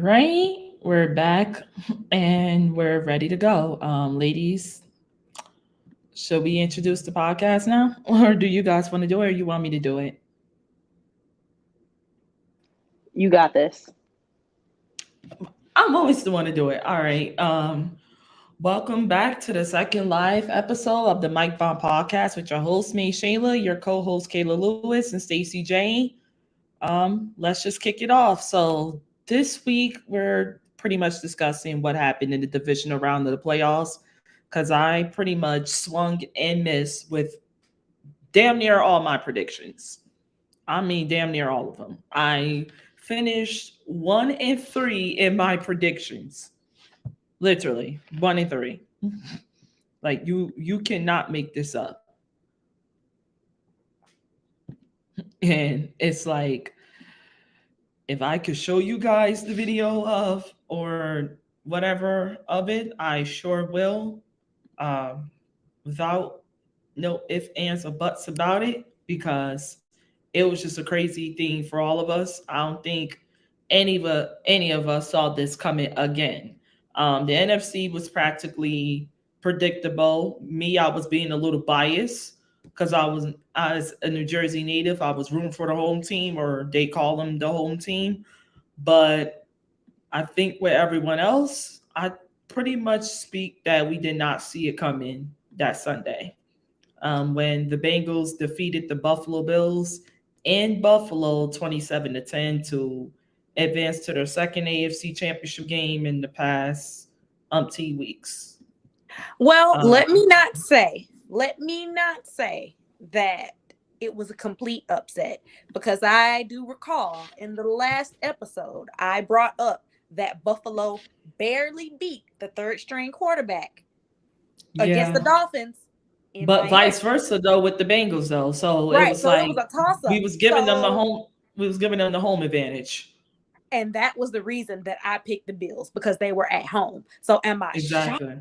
Right, we're back and we're ready to go. Ladies, should we introduce the podcast now? Or do you guys want to do it or you want me to do it? You got this. I'm always the one to do it. All right. Welcome back to the second live episode of the Mike Bomb Podcast with your host, me, Shayla, your co-host Kaila Lewis and Stacy J. Let's just kick it off. So this week we're pretty much discussing what happened in the divisional round of the playoffs because I pretty much swung and missed with damn near all my predictions. I mean, damn near all of them. I finished 1-3 in my predictions. Literally 1-3. Like you cannot make this up. And it's like if I could show you guys the video of or whatever of it, I sure will. Um, Without no ifs, ands, or buts about it, because it was just a crazy thing for all of us. I don't think any of us saw this coming again. The NFC was practically predictable. Me, I was being a little biased because as a New Jersey native, I was rooting for the home team, or they call them the home team. But I think with everyone else, I pretty much speak that we did not see it coming that Sunday when the Bengals defeated the Buffalo Bills in Buffalo 27-10 to advance to their second AFC championship game in the past umpteen weeks. Well, let Um, me not say, let me not say that it was a complete upset, because I do recall in the last episode I brought up that Buffalo barely beat the third string quarterback against the yeah, Dolphins in but vice Miami. versa though with the Bengals though. So it Right. was So it was like a toss we up. was giving them the So, home. We was giving them the home advantage. and that was the reason that I picked the Bills, because they were at home. So am I shocked? Exactly.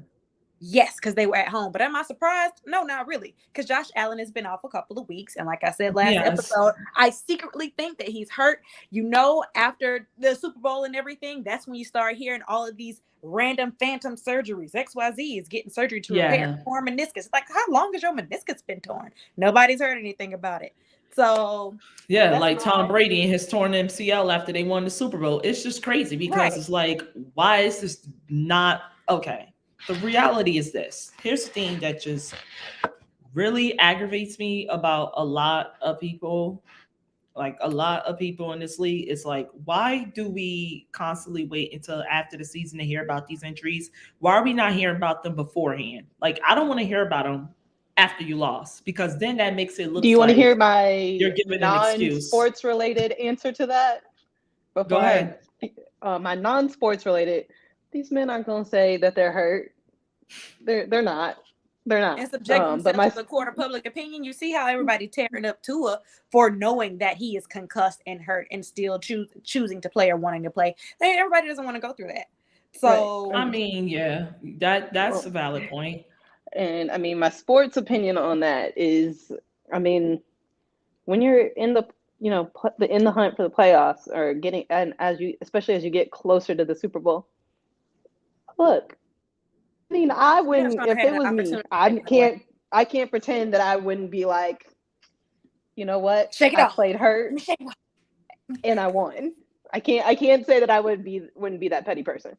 Yes, because they were at home. But am I surprised? No, not really. Because Josh Allen has been off a couple of weeks. And like I said last Yes. episode, I secretly think that he's hurt. After the Super Bowl and everything, that's when you start hearing all of these random phantom surgeries. XYZ is getting surgery to repair Yeah. torn meniscus. It's like, how long has your meniscus been torn? Nobody's heard anything about it. So Yeah, that's like Tom why, Brady and his torn MCL after they won the Super Bowl. It's just crazy because right. it's like, why is this not okay? The reality is this. Here's the thing that just really aggravates me about a lot of people, like a lot of people in this league. It's like, why do we constantly wait until after the season to hear about these injuries? Why are we not hearing about them beforehand? Like, I don't want to hear about them after you lost, because then that makes it Do looks you want to like hear my you're giving an excuse. non-sports related answer to that? Go Before ahead. my non-sports related, these men aren't gonna say that they're hurt. They're not. They're And not. subject But themselves my to the court of public opinion. You see how everybody tearing up Tua for knowing that he is concussed and hurt and still choosing to play or wanting to play. Everybody doesn't want to go through that. right. I So mean, yeah, that's a Well, valid point. and I mean, my sports opinion on that is, I mean, when you're in the in the hunt for the playoffs, or getting, and as you, especially as you get closer to the Super Bowl, look, I mean, I you're not wouldn't, going to if have it the was me, opportunity to take it away. I can't pretend that I wouldn't be like, you know what, Shake it I off. played Let hurt me shake it off. and I won. I can't say that I wouldn't be that petty person.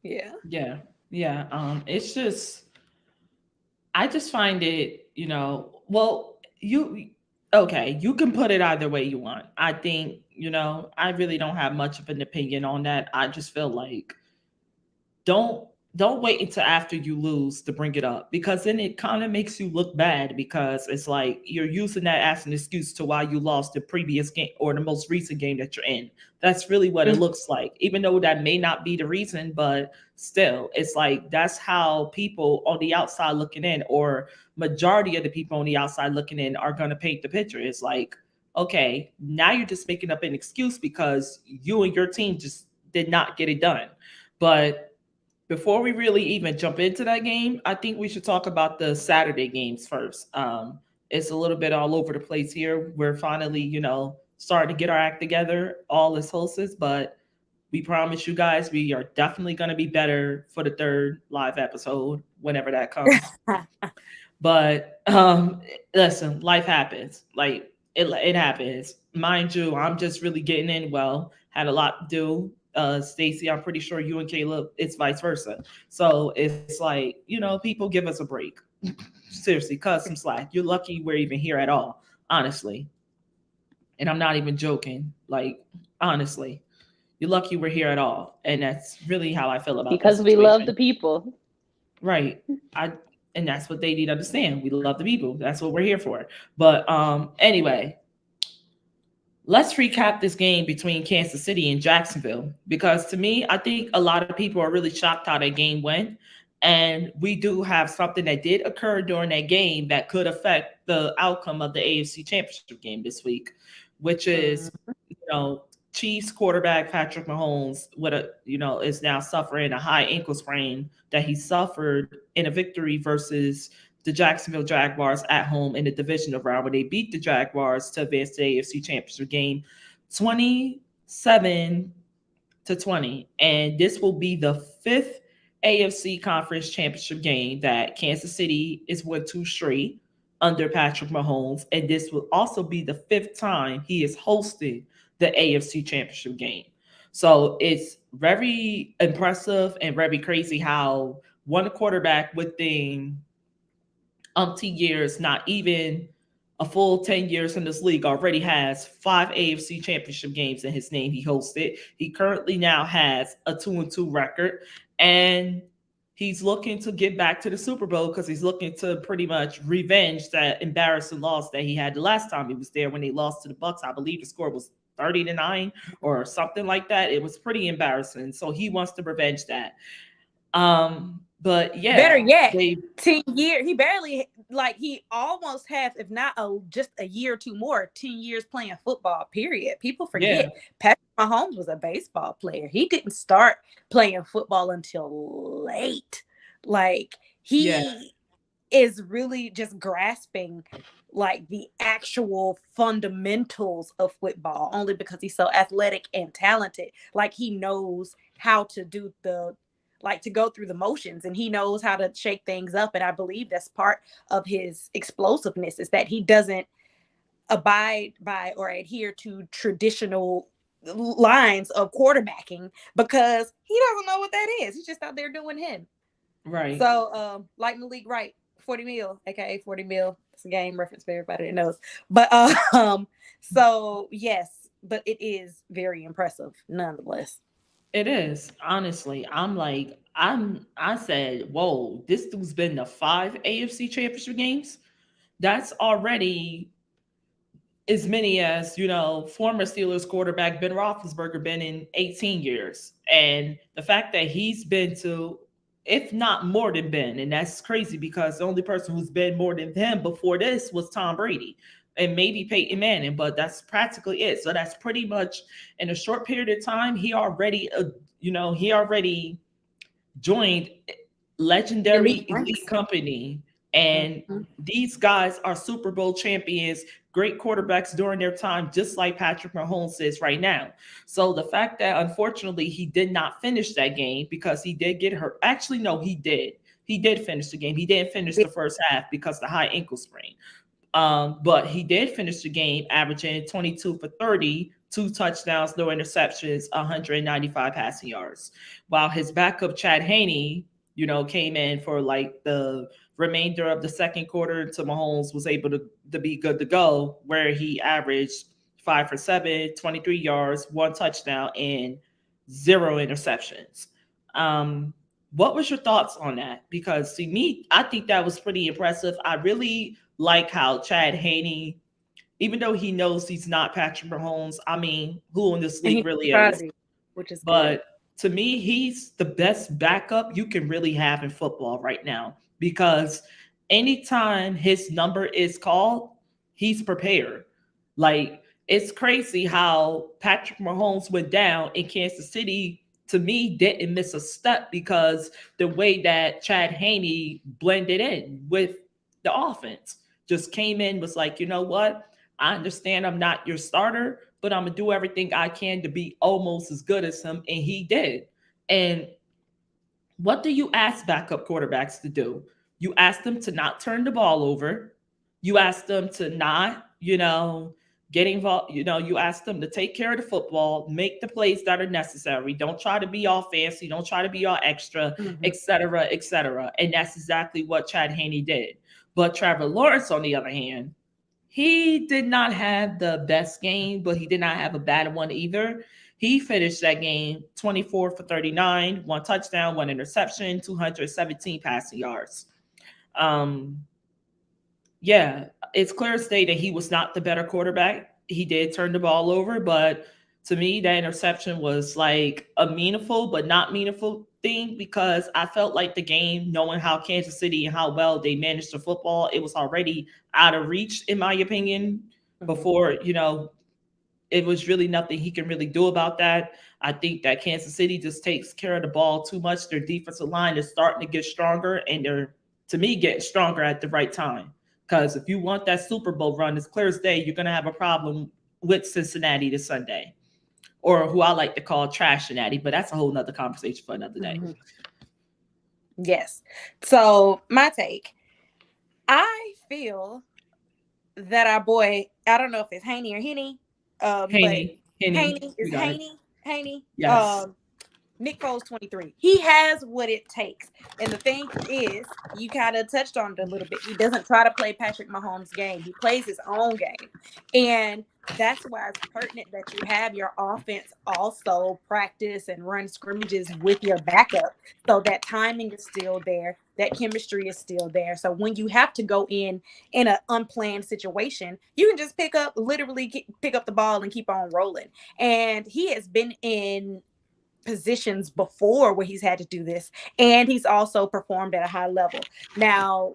Yeah. Yeah, yeah. It's just I just find it, well, you okay, you can put it either way you want. I think, I really don't have much of an opinion on that. I just feel like don't don't wait until after you lose to bring it up, because then it kind of makes you look bad, because it's like you're using that as an excuse to why you lost the previous game or the most recent game that you're in. That's really what it looks like, even though that may not be the reason, but still it's like that's how people on the outside looking in, or majority of the people on the outside looking in, are going to paint the picture. It's like, okay, now you're just making up an excuse because you and your team just did not get it done. But before we really even jump into that game, I think we should talk about the Saturday games first. It's a little bit all over the place here. We're finally, starting to get our act together, all as hostess, but We promise you guys we are definitely going to be better for the third live episode whenever that comes. But listen, life happens. Like it happens. Mind you, I'm just really getting in well. Had a lot to do. Stacy, I'm pretty sure you and Caleb, it's vice versa. So it's like, people give us a break. Seriously, cut some slack. You're lucky we're even here at all, honestly. And I'm not even joking. Like, honestly, you're lucky we're here at all. And that's really how I feel about this Because we love situation. the people. Right. I and that's what they need to understand. We love the people. That's what we're here for. But anyway, let's recap this game between Kansas City and Jacksonville, because to me, I think a lot of people are really shocked how that game went. And we do have something that did occur during that game that could affect the outcome of the AFC Championship game this week, which is, Chiefs quarterback Patrick Mahomes is now suffering a high ankle sprain that he suffered in a victory versus the Jacksonville Jaguars at home in the divisional round, where they beat the Jaguars to advance to the AFC Championship game 27-20. And this will be the fifth AFC Conference Championship game that Kansas City is won two straight under Patrick Mahomes. And this will also be the fifth time he is hosting the AFC Championship game. So it's very impressive and very crazy how one quarterback within umpteen years, not even a full 10 years in this league, already has 5 AFC Championship games in his name. He hosted. He currently now has a 2-2 record, and he's looking to get back to the Super Bowl because he's looking to pretty much revenge that embarrassing loss that he had the last time he was there when they lost to the Bucks. I believe the score was 30-9 or something like that. It was pretty embarrassing. So he wants to revenge that. But yeah, better yet, 10 years. He barely, he almost has, if not just a year or two more, 10 years playing football, period. People forget Patrick Mahomes was a baseball player. He didn't start playing football until late. He is really just grasping the actual fundamentals of football, only because he's so athletic and talented. He knows how to do to go through the motions, and he knows how to shake things up. And I believe that's part of his explosiveness, is that he doesn't abide by or adhere to traditional lines of quarterbacking, because he doesn't know what that is. He's just out there doing him. Right. So, like Malik Wright, 40 mil, aka 40 mil. It's a game reference for everybody that knows. But so yes, but it is very impressive nonetheless. It is, honestly. I said, whoa, this dude's been to 5 AFC Championship games. That's already as many as, former Steelers quarterback Ben Roethlisberger been in 18 years. And the fact that he's been to, if not more than Ben, and that's crazy because the only person who's been more than him before this was Tom Brady and maybe Peyton Manning, but that's practically it. So that's pretty much in a short period of time, he already joined legendary elite company. And these guys are Super Bowl champions, great quarterbacks during their time, just like Patrick Mahomes is right now. So the fact that unfortunately he did not finish that game because he did get hurt. Actually, no, he did. He did finish the game. He didn't finish the first half because of the high ankle sprain. But he did finish the game averaging 22 for 30, 2 touchdowns, no interceptions, 195 passing yards. While his backup, Chad Haney, came in for the remainder of the second quarter until Mahomes was able to be good to go, where he averaged 5 for 7, 23 yards, 1 touchdown, and 0 interceptions. What was your thoughts on that? Because to me, I think that was pretty impressive. I really like how Chad Haney, even though he knows he's not Patrick Mahomes, I mean, who in this league really is? Which is but to me, he's the best backup you can really have in football right now, because anytime his number is called, he's prepared. It's crazy how Patrick Mahomes went down in Kansas City. To me, didn't miss a step because the way that Chad Haney blended in with the offense, just came in, was like, you know what? I understand I'm not your starter, but I'm gonna do everything I can to be almost as good as him. And he did. And what do you ask backup quarterbacks to do? You ask them to not turn the ball over. You ask them to not, get involved. You ask them to take care of the football, make the plays that are necessary. Don't try to be all fancy. Don't try to be all extra, Mhm. et cetera, et cetera. And that's exactly what Chad Haney did. But Trevor Lawrence, on the other hand, he did not have the best game, but he did not have a bad one either. He finished that game 24 for 39, one touchdown, one interception, 217 passing yards. Um, yeah, it's clear as day that he was not the better quarterback. He did turn the ball over, but to me, that interception was like a meaningful but not meaningful thing because I felt like the game, knowing how Kansas City and how well they managed the football, it was already out of reach, in my opinion, before, it was really nothing he can really do about that. I think that Kansas City just takes care of the ball too much. Their defensive line is starting to get stronger, and they're, to me, getting stronger at the right time. Because if you want that Super Bowl run, it's clear as day, you're going to have a problem with Cincinnati this Sunday, or who I like to call Trash Cincinnati, but that's a whole nother conversation for another day. Mhm. Yes. So my take, I feel that our boy, I don't know if it's Haney or Henny, but Haney, Haney you is got it. Haney. Yes. Nick Foles 23. He has what it takes. And the thing is, you kind of touched on it a little bit. He doesn't try to play Patrick Mahomes' game. He plays his own game. And that's why it's pertinent that you have your offense also practice and run scrimmages with your backup. So that timing is still there. That chemistry is still there. So when you have to go in an unplanned situation, you can just pick up the ball and keep on rolling. And he has been in positions before where he's had to do this, and he's also performed at a high level. Now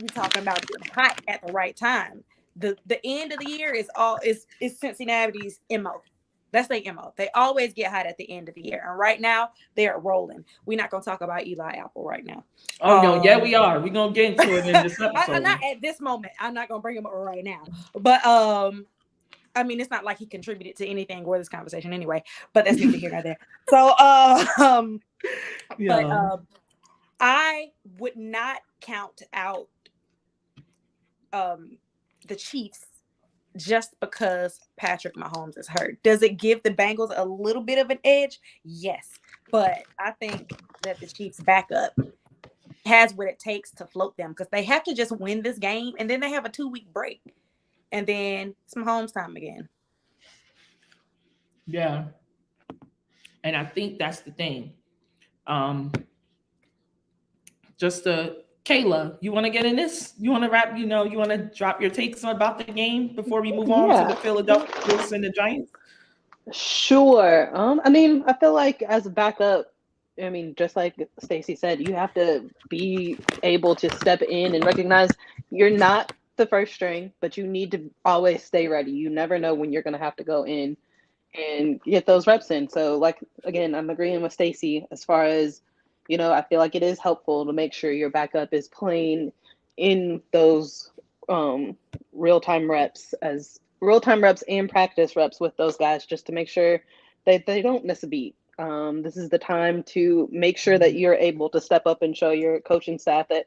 we're talking about getting hot at the right time. The end of the year is Cincinnati's MO. That's their MO. They always get hot at the end of the year, and right now they're rolling. We're not going to talk about Eli Apple right now. Oh no, yeah, we are. We're gonna get into it in this episode. I'm not at this moment. I'm not going to bring him up right now, but I mean, it's not like he contributed to anything worth this conversation anyway, but that's neither here nor there. So, I would not count out the Chiefs just because Patrick Mahomes is hurt. Does it give the Bengals a little bit of an edge? Yes, but I think that the Chiefs backup has what it takes to float them because they have to just win this game, and then they have a 2-week break. And then some Mahomes time again. Yeah. And I think that's the thing. Kaila, you want to get in this? You want to wrap, you want to drop your takes about the game before we move on to the Philadelphia Eagles and the Giants? Sure. I mean, I feel like as a backup, I mean, just like Stacy said, you have to be able to step in and recognize you're not the first string, but you need to always stay ready. You never know when you're going to have to go in and get those reps in. So, like, again, I'm agreeing with Stacy as far as, I feel like it is helpful to make sure your backup is playing in those real-time reps and practice reps with those guys just to make sure that they don't miss a beat. This is the time to make sure that you're able to step up and show your coaching staff that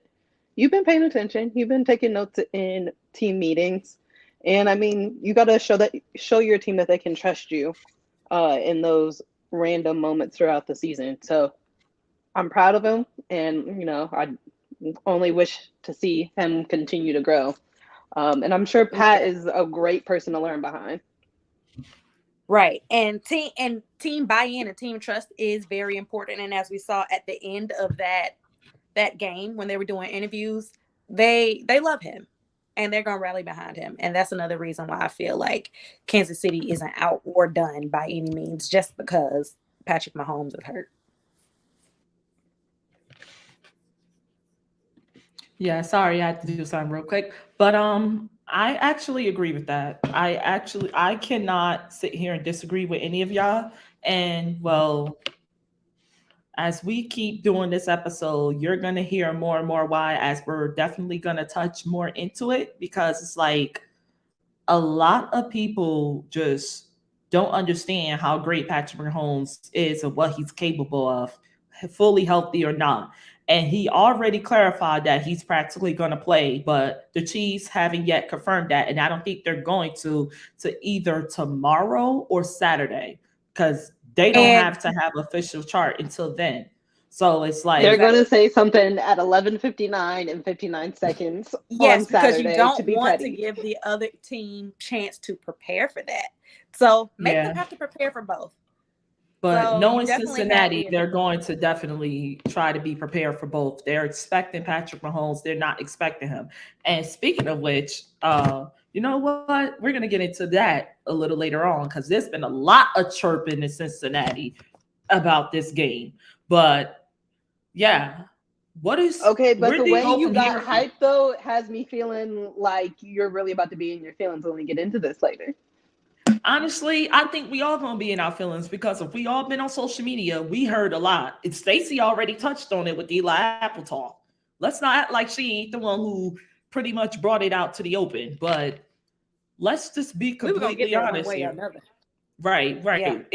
you've been paying attention. You've been taking notes in team meetings. And I mean, you got to show your team that they can trust you in those random moments throughout the season. So I'm proud of him. And, I only wish to see him continue to grow. And I'm sure Pat is a great person to learn behind. Right. And team buy-in and team trust is very important. And as we saw at the end of that game when they were doing interviews, they love him and they're going to rally behind him. And that's another reason why I feel like Kansas City isn't out or done by any means just because Patrick Mahomes is hurt. Yeah, sorry, I had to do something real quick. But I actually agree with that. I cannot sit here and disagree with any of y'all. And well, as we keep doing this episode, you're gonna hear more and more why, as we're definitely gonna touch more into it, because it's like a lot of people just don't understand how great Patrick Mahomes is and what he's capable of, fully healthy or not. And he already clarified that he's practically going to play, but the Chiefs haven't yet confirmed that, and I don't think they're going to either tomorrow or Saturday, because they don't And have to have official chart until then. So it's They're like, going to say something at 11:59 and 59 seconds on yes, because you Saturday to don't be want to petty. give the other team chance to prepare for that. So make them yeah. have to prepare for both. But So you knowing definitely have Cincinnati, the they're going to definitely try to be prepared for both. They're expecting Patrick Mahomes. They're not expecting him. And speaking of which, you know what? We're gonna get into that a little later on because there's been a lot of chirping in Cincinnati about this game. But yeah, Okay, but where the do you way go you from got here? hyped though has me feeling like you're really about to be in your feelings when we get into this later. Honestly, I think we all gonna be in our feelings because if we all been on social media, we heard a lot. And Stacy already touched on it with Eli Apple talk. Let's not act like she ain't the one who pretty much brought it out to the open. But let's just be we were gonna get completely there one honest way or here. another. Right, Yeah. right.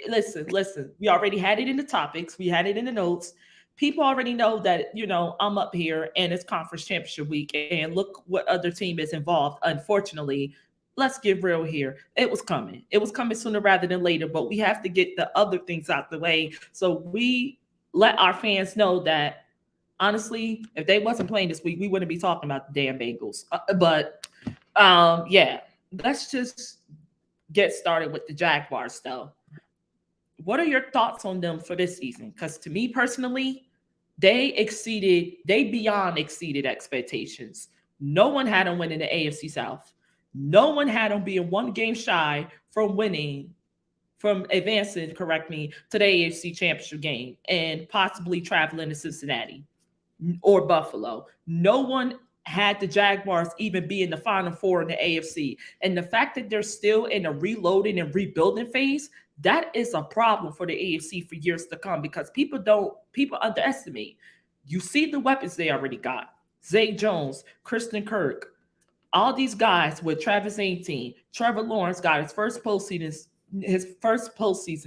Listen. We already had it in the topics. We had it in the notes. People already know that, I'm up here and it's conference championship week and look what other team is involved. Unfortunately, let's get real here. It was coming. It was coming sooner rather than later, but we have to get the other things out the way. So we let our fans know that honestly, if they wasn't playing this week, we wouldn't be talking about the damn Bengals. But yeah, let's just get started with the Jaguars though. What are your thoughts on them for this season? Because to me personally, they beyond exceeded expectations. No one had them winning the AFC South. No one had them being one game shy from winning, from advancing, correct me, to the AFC Championship game and possibly traveling to Cincinnati or Buffalo. No one had the Jaguars even be in the final four in the AFC. And the fact that they're still in a reloading and rebuilding phase, that is a problem for the AFC for years to come because people underestimate. You see the weapons they already got. Zay Jones, Kristen Kirk, all these guys with Travis Etienne. Trevor Lawrence got his first postseason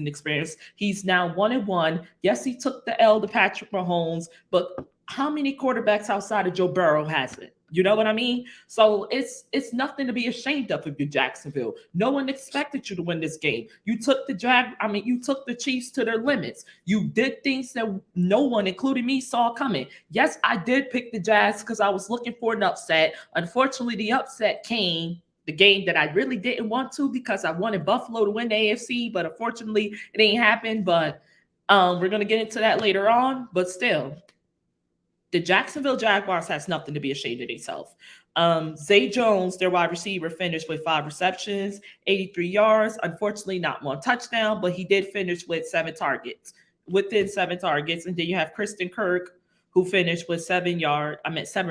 experience. He's now 1-1. Yes, he took the L to Patrick Mahomes, but how many quarterbacks outside of Joe Burrow has it? You know what I mean? So it's nothing to be ashamed of if you're Jacksonville. No one expected you to win this game. You took the Chiefs to their limits. You did things that no one, including me, saw coming. Yes, I did pick the Jazz because I was looking for an upset. Unfortunately, the upset came the game that I really didn't want to because I wanted Buffalo to win the AFC, but unfortunately, it ain't happened. But we're gonna get into that later on. But still, the Jacksonville Jaguars has nothing to be ashamed of themselves. Zay Jones, their wide receiver, finished with 5 receptions, 83 yards. Unfortunately, not one touchdown, but he did finish with 7 targets, within 7 targets. And then you have Kristen Kirk, who finished with 7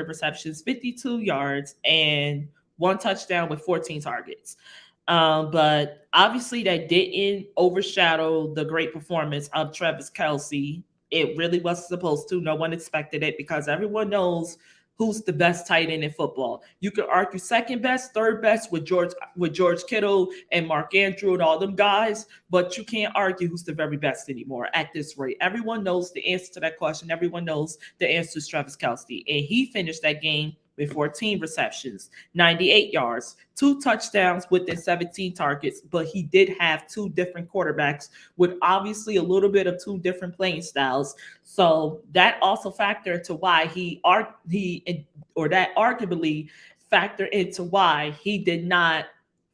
receptions, 52 yards, and 1 touchdown with 14 targets. But obviously, that didn't overshadow the great performance of Travis Kelce. It really wasn't supposed to. No one expected it because everyone knows who's the best tight end in football. You could argue second best, third best with George Kittle and Mark Andrew and all them guys, but you can't argue who's the very best anymore at this rate. Everyone knows the answer to that question. Everyone knows the answer is Travis Kelce, and he finished that game with 14 receptions, 98 yards, 2 touchdowns within 17 targets, but he did have 2 different quarterbacks with obviously a little bit of 2 different playing styles. So that also factored into why that arguably factored into why he did not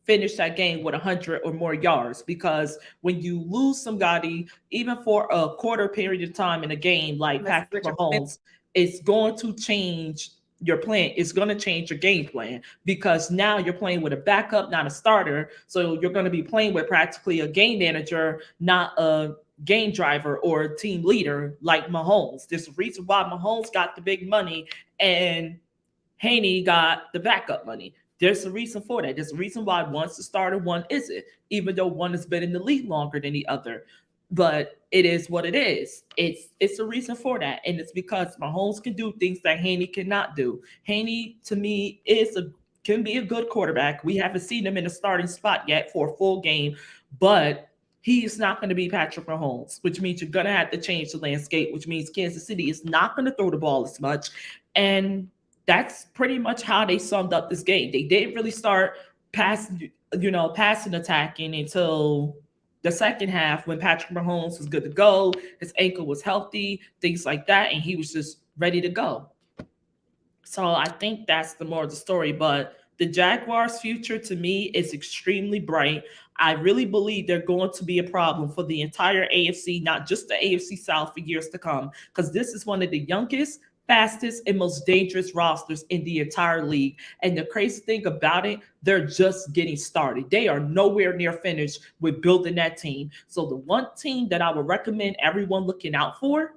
finish that game with 100 or more yards, because when you lose somebody, even for a quarter period of time in a game like Patrick Mahomes, it's going to change your plan. It's going to change your game plan because now you're playing with a backup, not a starter. So you're going to be playing with practically a game manager, not a game driver or a team leader like Mahomes. There's a reason why Mahomes got the big money and Haney got the backup money. There's a reason for that. There's a reason why one's the starter, one isn't, even though one has been in the league longer than the other. But it is what it is. It's a reason for that. And it's because Mahomes can do things that Haney cannot do. Haney, to me, can be a good quarterback. We haven't seen him in a starting spot yet for a full game, but he is not going to be Patrick Mahomes, which means you're going to have to change the landscape, which means Kansas City is not going to throw the ball as much. And that's pretty much how they summed up this game. They didn't really start passing attacking until the second half when Patrick Mahomes was good to go. His ankle was healthy, things like that, and he was just ready to go. So I think that's the more of the story. But the Jaguars' future to me is extremely bright. I really believe they're going to be a problem for the entire AFC, not just the AFC South, for years to come, because this is one of the youngest, fastest, and most dangerous rosters in the entire league. And the crazy thing about it, they're just getting started. They are nowhere near finished with building that team. So the one team that I would recommend everyone looking out for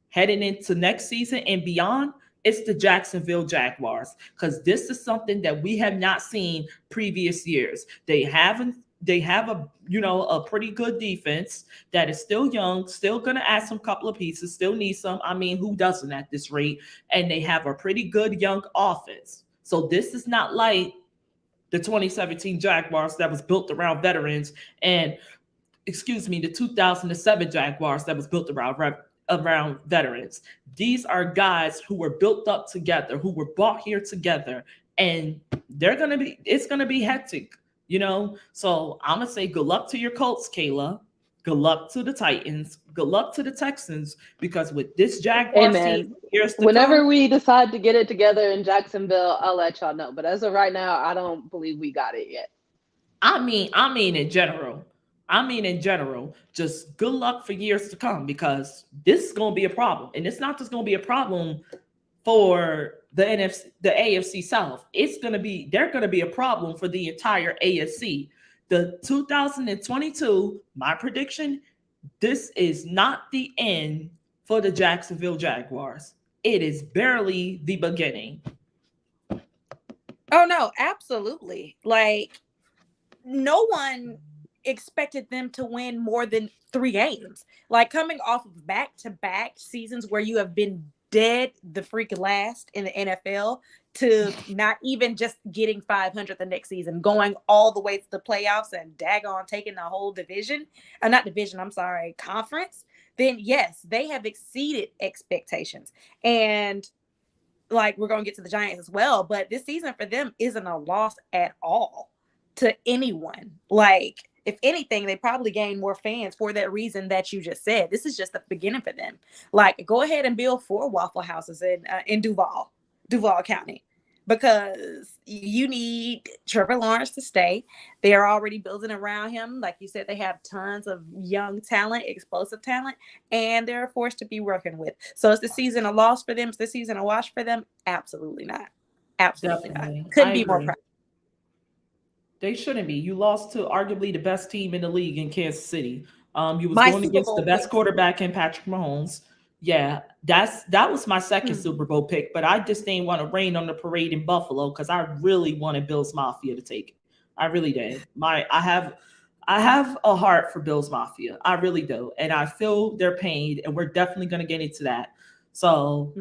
heading into next season and beyond, it's the Jacksonville Jaguars, because this is something that we have not seen previous years. They have a pretty good defense that is still young, still going to add some couple of pieces, still need some. I mean, who doesn't at this rate? And they have a pretty good young offense. So this is not like the 2017 Jaguars that was built around veterans, and the 2007 Jaguars that was built around veterans. These are guys who were built up together, who were brought here together, and it's gonna be hectic, So I'm gonna say good luck to your Colts, Kaila. Good luck to the Titans. Good luck to the Texans, because with this Jaguars team, whenever we decide to get it together in Jacksonville, I'll let y'all know. But as of right now, I don't believe we got it yet. I mean in general, just good luck for years to come, because this is going to be a problem. And it's not just going to be a problem for the AFC South. They're going to be a problem for the entire AFC. The 2022, my prediction, this is not the end for the Jacksonville Jaguars. It is barely the beginning. Oh, no, absolutely. Like, no one expected them to win more than 3 games. Like, coming off of back-to-back seasons where you have been dead the freak last in the NFL, to not even just getting 500 the next season, going all the way to the playoffs and daggone taking the whole conference, then yes, they have exceeded expectations. And like, we're going to get to the Giants as well, but this season for them isn't a loss at all to anyone. Like, if anything, they probably gain more fans for that reason that you just said. This is just the beginning for them. Like, go ahead and build 4 Waffle Houses in Duval County, because you need Trevor Lawrence to stay. They are already building around him. Like you said, they have tons of young talent, explosive talent, and they're a force to be working with. So is the season a loss for them? Is the season a wash for them? Absolutely not. Absolutely Definitely. not. Couldn't be more proud. They shouldn't be. You lost to arguably the best team in the league in Kansas City. You was My going Super against Bowl the best pick. quarterback in Patrick Mahomes. Yeah, that was my second Super Bowl pick, but I just didn't want to rain on the parade in Buffalo, because I really wanted Bills Mafia to take it. I really did. I have a heart for Bills Mafia. I really do, and I feel their pain, and we're definitely going to get into that. So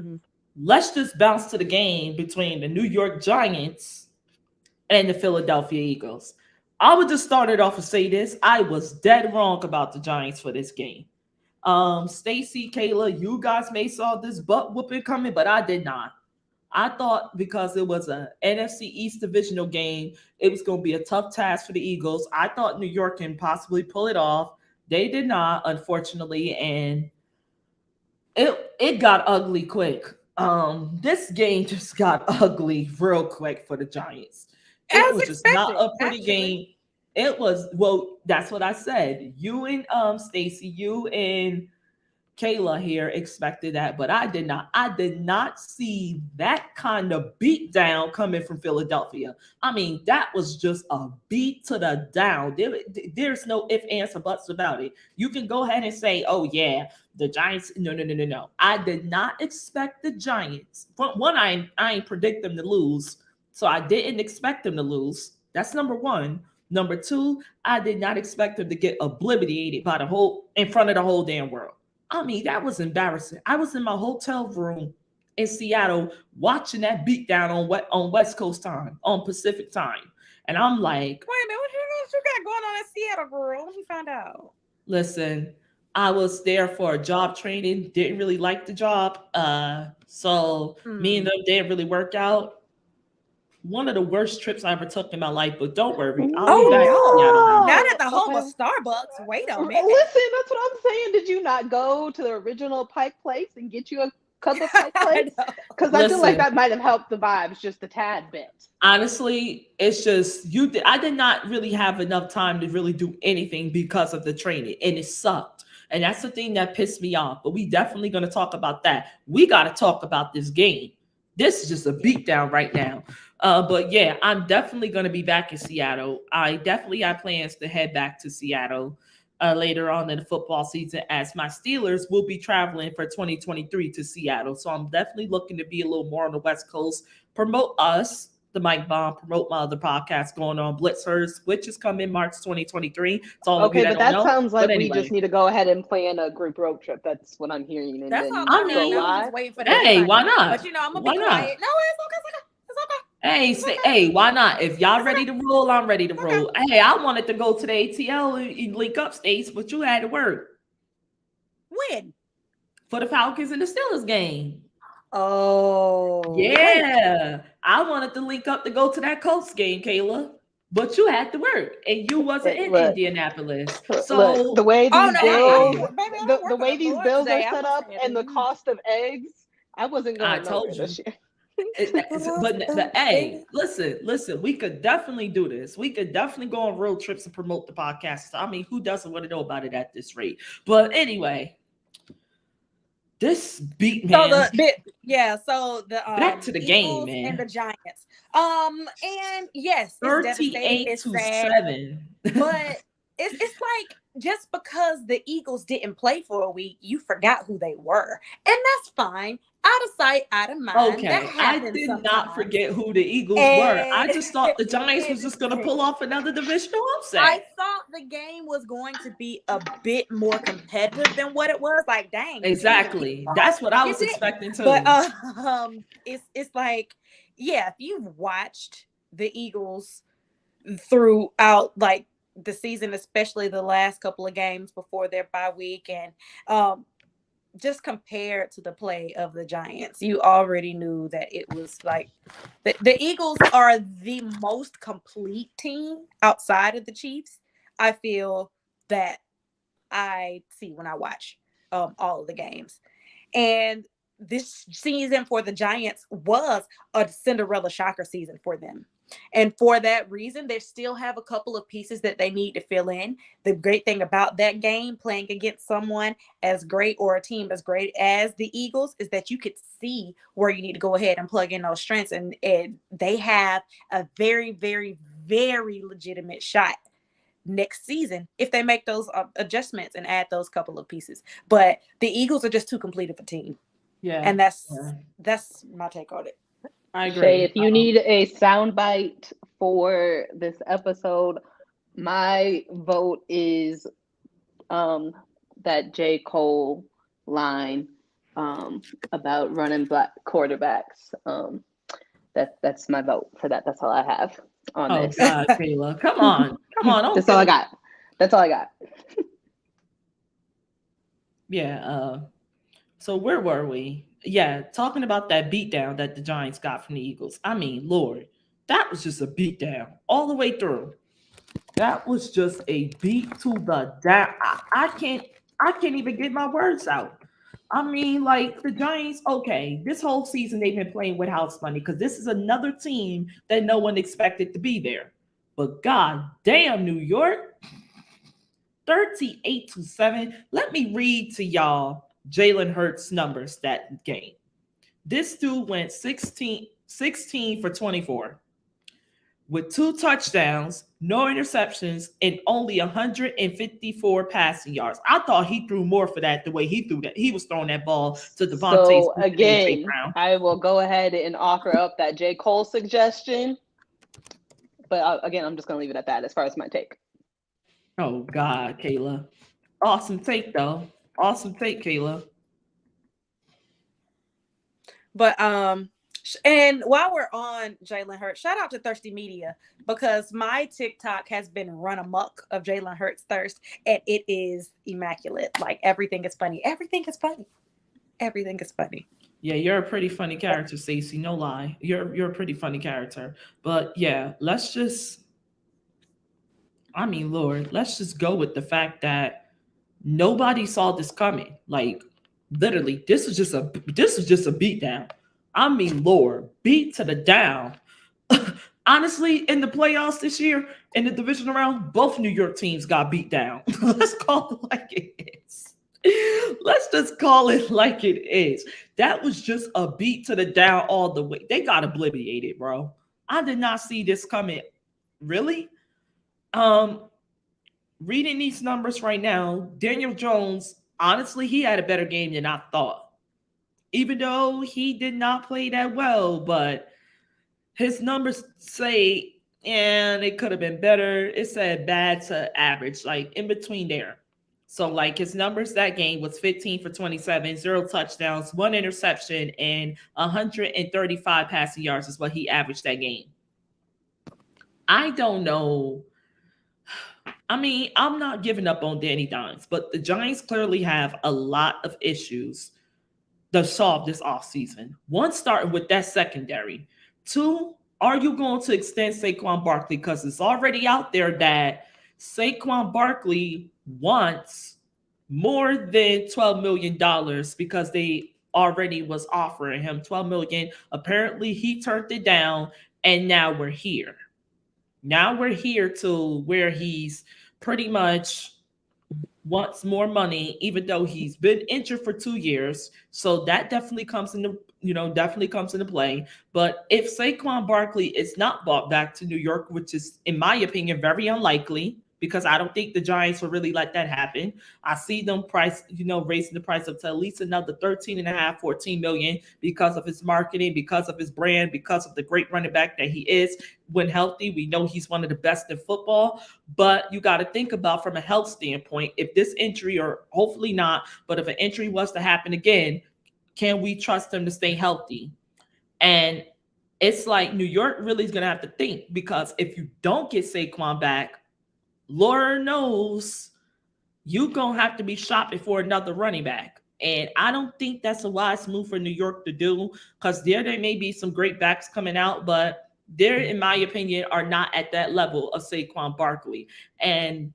let's just bounce to the game between the New York Giants and the Philadelphia Eagles. I would just start it off and say this. I was dead wrong about the Giants for this game. Stacy, Kaila, you guys may saw this butt whooping coming, but I did not. I thought because it was an NFC East divisional game, it was going to be a tough task for the Eagles. I thought New York can possibly pull it off. They did not, unfortunately, and it got ugly quick. This game just got ugly real quick for the Giants. It was just not a pretty game. It was, well, that's what I said. You and Stacy, you and Kaila here expected that, but I did not. I did not see that kind of beat down coming from Philadelphia. I mean, that was just a beat to the down. There's no ifs, ands, or buts about it. You can go ahead and say, oh yeah, the Giants. No. I did not expect the Giants. One, I ain't predict them to lose. So I didn't expect them to lose. That's number one. Number two, I did not expect them to get obliterated in front of the whole damn world. I mean, that was embarrassing. I was in my hotel room in Seattle watching that beatdown on West Coast time, on Pacific time. And I'm like, wait a minute, what you got going on in Seattle, girl? Let me find out. listen, I was there for a job training, didn't really like the job. So me and them didn't really work out. One of the worst trips I ever took in my life, but don't worry, I'll be back in Seattle now. Not at the home of Okay. Starbucks. Wait a minute. Listen, that's what I'm saying. Did you not go to the original Pike Place and get you a cup of Pike Place? Because I feel like Listen. that might have helped the vibes just a tad bit. Honestly, it's just I did not really have enough time to really do anything because of the training, and it sucked. And that's the thing that pissed me off. But we definitely going to talk about that. We got to talk about this game. This is just a beatdown right now. But yeah, I'm definitely going to be back in Seattle. I definitely have plans to head back to Seattle later on in the football season, as my Steelers will be traveling for 2023 to Seattle. So I'm definitely looking to be a little more on the West Coast, promote us, the Mike Bomb, promote my other podcast going on, Blitzers, which is coming March 2023. It's all Okay, of you but that don't know. sounds like Anyway. we just need to go ahead and plan a group road trip. That's what I'm hearing. And That's then all I I'm mean, doing. I'm live. just waiting for the Hey, invite. why not? But I'm gonna Why be not? quiet. No, it's okay. It's okay. Hey, It's okay. hey, why not? If y'all ready to roll, I'm ready to Okay. roll. Hey, I wanted to go to the ATL and link up, States, but you had to work When? for the Falcons and the Steelers game. Oh. Yeah, I wanted to link up to go to that Colts game, Kayla, but you had to work and you wasn't in Look, Indianapolis. So look, the way Oh these no, bills, baby, I'm the working way on these board bills today. are set up, and the cost of eggs, I wasn't I going told nowhere you. this year. But hey, listen, we could definitely do this. We could definitely go on road trips and promote the podcast. I mean, who doesn't want to know about it at this rate? But anyway, this beat, man. So the back to the Eagles game, man. and the Giants. And yes, it's devastating. 38 It's to sad, 7. but it's like just because the Eagles didn't play for a week, you forgot who they were, and that's fine. Out of sight, out of mind. Okay, That I happens did sometimes. not forget who the Eagles were. I And- just thought the Giants was just going to pull off another divisional upset. I thought the game was going to be a bit more competitive than what it was. Like, dang. Exactly. That's what I was expecting too. But it's like, yeah, if you've watched the Eagles throughout like the season, especially the last couple of games before their bye week, and just compared to the play of the Giants, you already knew that it was like the Eagles are the most complete team outside of the Chiefs. I feel that I see when I watch all of the games. And this season for the Giants was a Cinderella shocker season for them. And for that reason, they still have a couple of pieces that they need to fill in. The great thing about that game, playing against someone as great or a team as great as the Eagles, is that you could see where you need to go ahead and plug in those strengths. And they have a very, very, very legitimate shot next season if they make those adjustments and add those couple of pieces. But the Eagles are just too complete of a team. Yeah. And that's my take on it. I agree. Shae, if you need a soundbite for this episode, my vote is that J. Cole line about running black quarterbacks. That's my vote for that. That's all I have on this. Oh God, Kayla, come on. That's all I got. That's all I got. Yeah. So where were we? Yeah, talking about that beatdown that the Giants got from the Eagles. I mean, Lord, that was just a beatdown all the way through. That was just a beat to the down. I can't even get my words out. I mean, like the Giants, okay, this whole season they've been playing with house money because this is another team that no one expected to be there. But God damn, New York, 38 to 7. Let me read to y'all Jalen Hurts' numbers that game. This dude went 16 for 24 with 2 touchdowns, no interceptions, and only 154 passing yards. I thought he threw more for that the way he threw that. He was throwing that ball to Devontae. So again, I will go ahead and offer up that J. Cole suggestion. But again, I'm just going to leave it at that as far as my take. Oh, God, Kayla. Awesome take, though. Awesome take, Kayla. But and while we're on Jalen Hurts, shout out to Thirsty Media because my TikTok has been run amok of Jalen Hurts thirst, and it is immaculate. Like everything is funny. Everything is funny. Everything is funny. Yeah, you're a pretty funny character, Stacey. No lie, you're a pretty funny character. But yeah, let's just, I mean, Lord, let's just go with the fact that nobody saw this coming. Like literally, this is just a beat down. I mean, Lord, beat to the down. Honestly, in the playoffs this year, in the divisional round, both New York teams got beat down. Let's call it like it is. Let's just call it like it is. That was just a beat to the down all the way. They got obliterated, bro. I did not see this coming. Really? Um, Reading these numbers right now, Daniel Jones, honestly, he had a better game than I thought. Even though he did not play that well, but his numbers say, and it could have been better. It said bad to average, like in between there. So, like his numbers that game was 15 for 27, zero touchdowns, one interception, and 135 passing yards is what he averaged that game. I don't know. I mean, I'm not giving up on Danny Dimes, but the Giants clearly have a lot of issues to solve this offseason. One, starting with that secondary. Two, are you going to extend Saquon Barkley? Because it's already out there that Saquon Barkley wants more than $12 million because they already was offering him $12 million. Apparently, he turned it down, and now we're here. Now we're here to where he's pretty much wants more money, even though he's been injured for 2 years. So that definitely comes into, definitely comes into play. But if Saquon Barkley is not brought back to New York, which is, in my opinion, very unlikely, because I don't think the Giants will really let that happen. I see them raising the price up to at least another 13 and a half, 14 million because of his marketing, because of his brand, because of the great running back that he is. When healthy, we know he's one of the best in football. But you got to think about from a health standpoint, if this injury, or hopefully not, but if an injury was to happen again, can we trust him to stay healthy? And it's like New York really is going to have to think, because if you don't get Saquon back, Lord knows you're going to have to be shopping for another running back. And I don't think that's a wise move for New York to do, because there may be some great backs coming out, but there, in my opinion, are not at that level of Saquon Barkley. And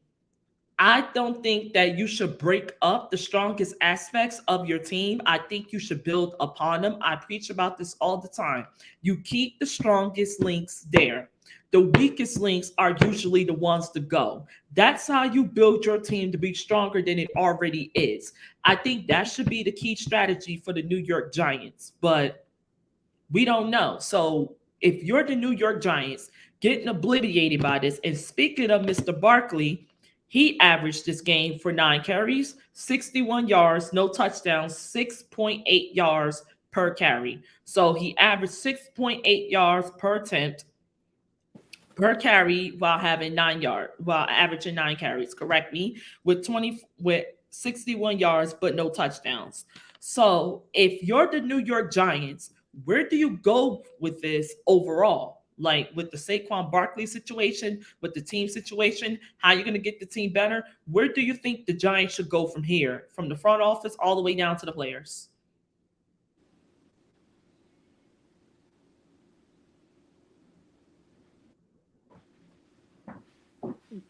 I don't think that you should break up the strongest aspects of your team. I think you should build upon them. I preach about this all the time. You keep the strongest links there. The weakest links are usually the ones to go. That's how you build your team to be stronger than it already is. I think that should be the key strategy for the New York Giants, but we don't know. So if you're the New York Giants getting obliterated by this, and speaking of Mr. Barkley, he averaged this game for 9 carries, 61 yards, no touchdowns, 6.8 yards per carry. So he averaged 6.8 yards per attempt per carry while averaging 9 carries, correct me, with 61 yards but no touchdowns. So if you're the New York Giants, where do you go with this overall? Like with the Saquon Barkley situation, with the team situation, how you're going to get the team better? Where do you think the Giants should go from here, from the front office all the way down to the players?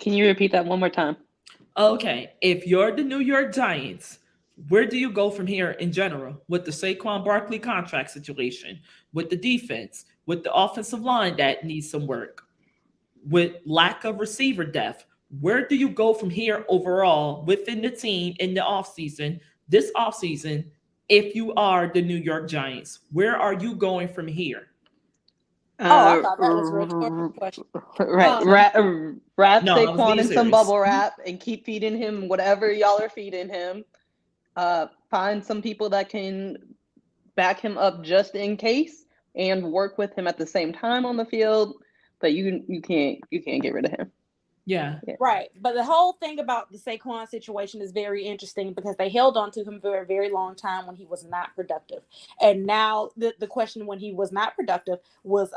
Can you repeat that one more time? Okay, if you're the New York Giants, where do you go from here in general with the Saquon Barkley contract situation, with the defense, with the offensive line that needs some work, with lack of receiver depth? Where do you go from here overall within the team in the offseason, this offseason, if you are the New York Giants? Where are you going from here? Oh, I thought that was a rhetorical question. Right. Wrap No, I was Saquon being in some serious. bubble wrap and keep feeding him whatever y'all are feeding him. Find some people that can back him up just in case and work with him at the same time on the field. But you can't get rid of him. Yeah. Right. But the whole thing about the Saquon situation is very interesting because they held on to him for a very long time when he was not productive. And now the question when he was not productive was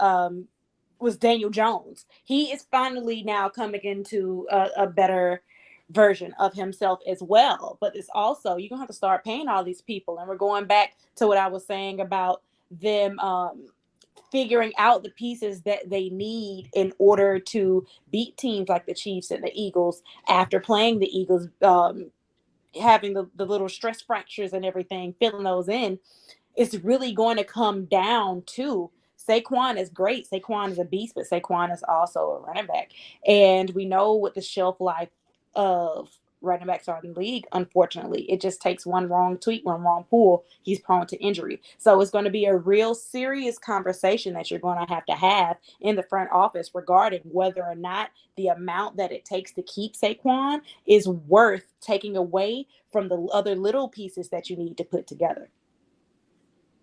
Daniel Jones. He is finally now coming into a better version of himself as well. But it's also, you're gonna have to start paying all these people. And we're going back to what I was saying about them figuring out the pieces that they need in order to beat teams like the Chiefs and the Eagles after playing the Eagles, having the little stress fractures and everything, filling those in. It's really going to come down to Saquon is great. Saquon is a beast, but Saquon is also a running back. And we know what the shelf life of running backs are in the league. Unfortunately, it just takes one wrong tweet, one wrong pull, he's prone to injury. So it's going to be a real serious conversation that you're going to have in the front office regarding whether or not the amount that it takes to keep Saquon is worth taking away from the other little pieces that you need to put together.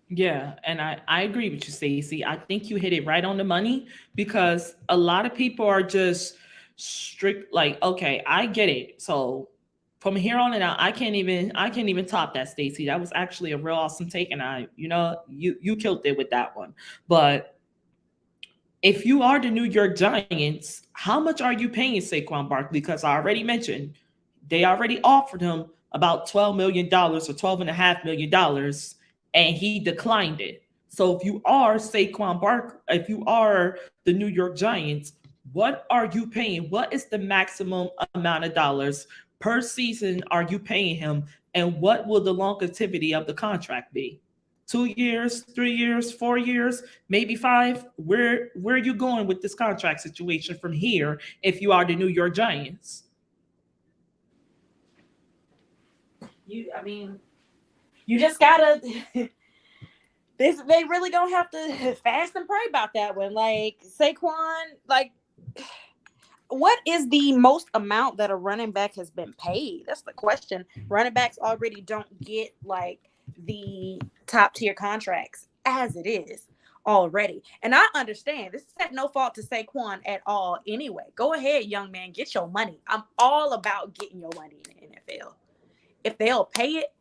Yeah, and I agree with you, Stacey. I think you hit it right on the money because a lot of people are just strict like, okay, I get it. So from here on and out, I can't even top that, Stacey. That was actually a real awesome take, and you killed it with that one. But if you are the New York Giants, how much are you paying Saquon Barkley? Because I already mentioned they already offered him about $12 million or $12.5 million, and he declined it. So if you are Saquon Barkley, if you are the New York Giants, what are you paying? What is the maximum amount of dollars per season are you paying him? And what will the longevity of the contract be? 2 years, 3 years, 4 years, maybe five? Where are you going with this contract situation from here if you are the New York Giants? I mean, you just gotta. They really don't have to fast and pray about that one. Like Saquon, like what is the most amount that a running back has been paid? That's the question. Running backs already don't get like the top tier contracts as it is already. And I understand this is at no fault to Saquon at all anyway. Go ahead, young man, get your money. I'm all about getting your money in the NFL. If they'll pay it,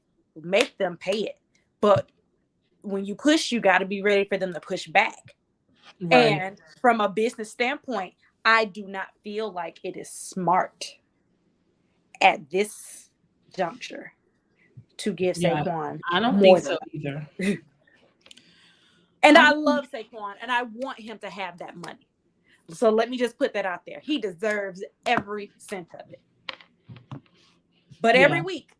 make them pay it. But when you push, you got to be ready for them to push back. Right. And from a business standpoint, I do not feel like it is smart at this juncture to give Yeah, Saquon I don't more think than so either. that. And I I mean, love Saquon, and I want him to have that money. So let me just put that out there. He deserves every cent of it. But every yeah. week,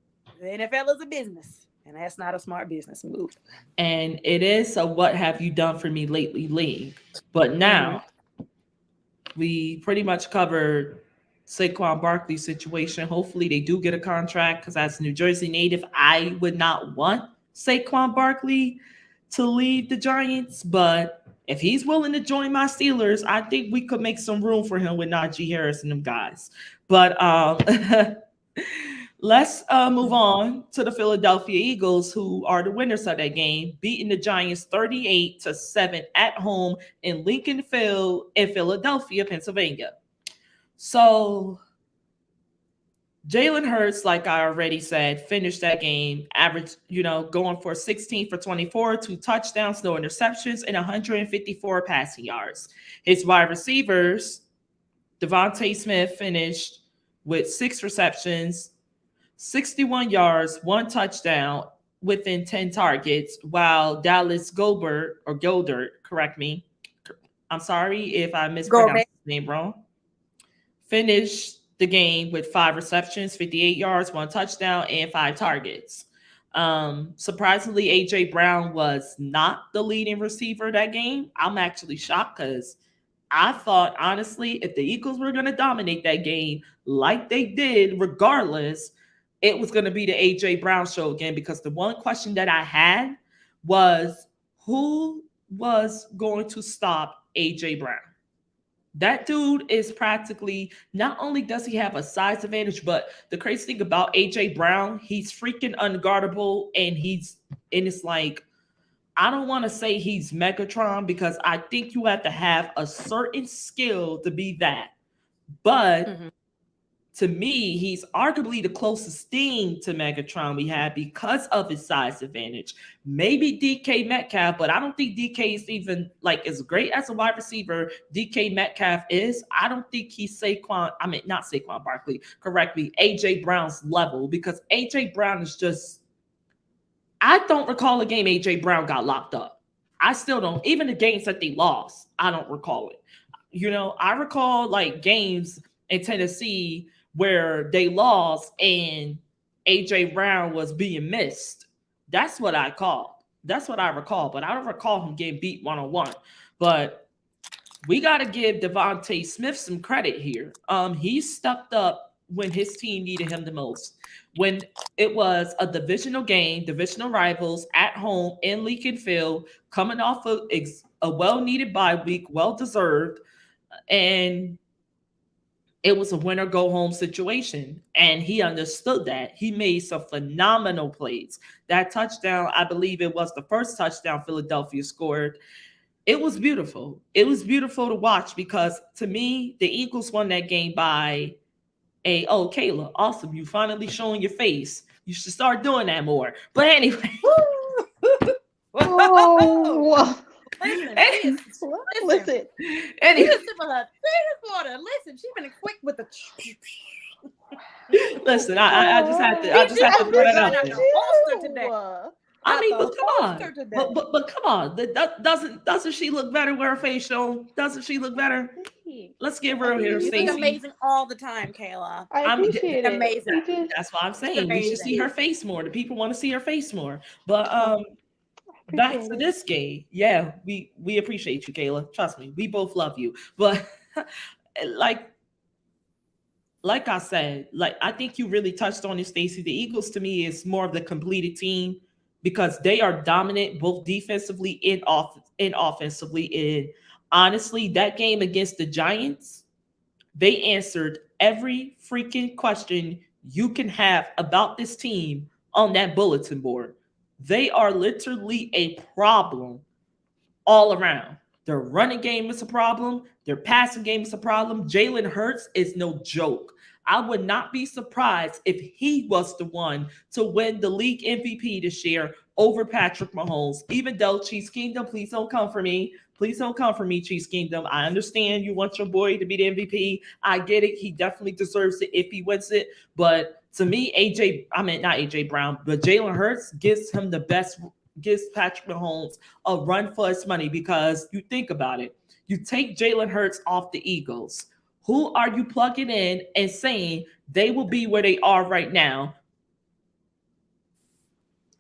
the NFL is a business, and that's not a smart business move. And it is a what have you done for me lately league. But Mm-hmm. now we pretty much covered Saquon Barkley's situation. Hopefully they do get a contract because as a New Jersey native, I would not want Saquon Barkley to leave the Giants. But if he's willing to join my Steelers, I think we could make some room for him with Najee Harris and them guys. But let's move on to the Philadelphia Eagles, who are the winners of that game, beating the Giants 38-7 at home in Lincoln Field in Philadelphia, Pennsylvania. So Jalen Hurts, like I already said, finished that game, average, going for 16 for 24, 2 touchdowns, no interceptions, and 154 passing yards. His wide receivers, Devontae Smith, finished with 6 receptions, 61 yards, 1 touchdown within 10 targets, while Dallas Goldert, correct me. I'm sorry if I mispronounced his name wrong. Finished the game with 5 receptions, 58 yards, 1 touchdown, and 5 targets. Surprisingly, AJ Brown was not the leading receiver that game. I'm actually shocked because I thought, honestly, if the Eagles were going to dominate that game like they did, regardless, it was going to be the AJ Brown show again, because the one question that I had was who was going to stop AJ Brown? That dude is practically, not only does he have a size advantage, but the crazy thing about AJ Brown, he's freaking unguardable, and it's like, I don't want to say he's Megatron because I think you have to have a certain skill to be that. But Mhm. to me, he's arguably the closest thing to Megatron we had because of his size advantage. Maybe DK Metcalf, but I don't think DK is even like as great as a wide receiver. DK Metcalf is. I don't think he's Saquon. I mean, not Saquon Barkley. Correct me, AJ Brown's level, because AJ Brown is just. I don't recall a game AJ Brown got locked up. I still don't. Even the games that they lost, I don't recall it. I recall like games in Tennessee where they lost and AJ Brown was being missed. That's what I call. That's what I recall. But I don't recall him getting beat 1-on-1. But we got to give Devontae Smith some credit here. He stepped up when his team needed him the most. When it was a divisional game, divisional rivals at home in Lincoln Field, coming off of a well-needed bye week, well-deserved, and it was a winner go home situation. And he understood that. He made some phenomenal plays. That touchdown, I believe it was the first touchdown Philadelphia scored. It was beautiful. It was beautiful to watch because to me, the Eagles won that game by Kayla, awesome. You finally showing your face. You should start doing that more. But anyway. Oh, Listen. Anyway. Listen, she's been quick with the. Listen, I just had to throw that out there. Today. I mean, but come on. But come on. Doesn't she look better with her face shown? Doesn't she look better? Let's get real here, Stacy. You look amazing all the time, Kayla. I appreciate it. Amazing. That's why I'm saying we should see her face more. The people want to see her face more. But back to this game. Yeah, we appreciate you, Kayla. Trust me, we both love you. But like I said, I think you really touched on it, Stacy. The Eagles to me is more of the completed team because they are dominant both defensively and offensively. And honestly, that game against the Giants, they answered every freaking question you can have about this team on that bulletin board. They are literally a problem all around. Their running game is a problem. Their passing game is a problem. Jalen Hurts is no joke. I would not be surprised if he was the one to win the league MVP this year over Patrick Mahomes. Even though Chiefs Kingdom, please don't come for me. Please don't come for me, Chiefs Kingdom. I understand you want your boy to be the MVP. I get it. He definitely deserves it if he wins it. But to me, not AJ Brown, but Jalen Hurts gives Patrick Mahomes a run for his money because you think about it. You take Jalen Hurts off the Eagles. Who are you plugging in and saying they will be where they are right now?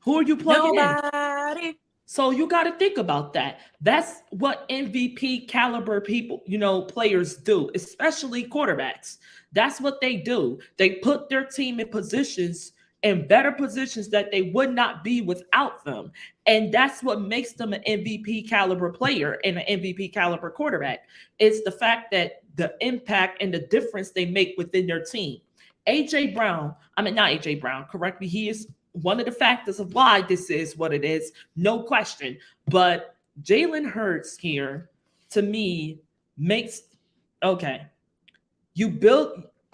Who are you plugging in? So you got to think about that. That's what MVP caliber people, players do, especially quarterbacks. That's what they do. They put their team in better positions that they would not be without them. And that's what makes them an MVP caliber player and an MVP caliber quarterback. It's the fact that the impact and the difference they make within their team. Not AJ Brown, correct me. He is one of the factors of why this is what it is, no question. But Jalen Hurts here, to me, a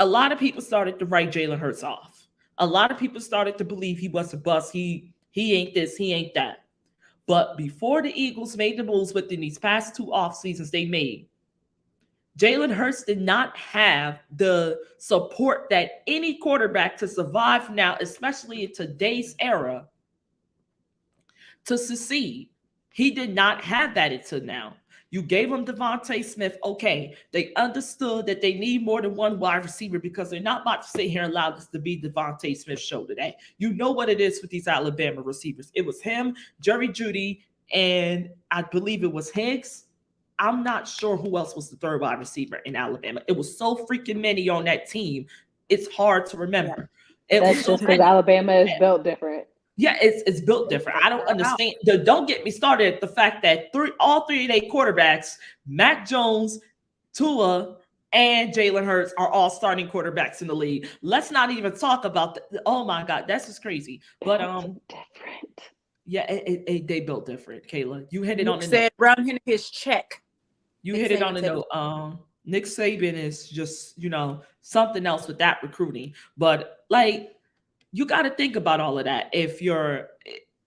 lot of people started to write Jalen Hurts off. A lot of people started to believe he was a bust. He ain't this, he ain't that. But before the Eagles made the moves within these past 2 off seasons they made, Jalen Hurts did not have the support that any quarterback to survive now, especially in today's era, to succeed. He did not have that until now. You gave him Devontae Smith. Okay, they understood that they need more than one wide receiver because they're not about to sit here and allow this to be Devontae Smith's show today. You know what it is with these Alabama receivers. It was him, Jerry Jeudy, and I believe it was Higgs. I'm not sure who else was the third wide receiver in Alabama. It was so freaking many on that team. It's hard to remember. Yeah. That's just because Alabama is built different. Yeah, it's built different. I don't understand. Don't get me started at the fact that all three of their quarterbacks, Mac Jones, Tua, and Jalen Hurts, are all starting quarterbacks in the league. Let's not even talk about oh my God, that's just crazy. But different. Yeah, they built different. Kayla, you hit it on the note. Said round him his check. You hit it on the note. Nick Saban is just, something else with that recruiting. But like, you got to think about all of that if you're,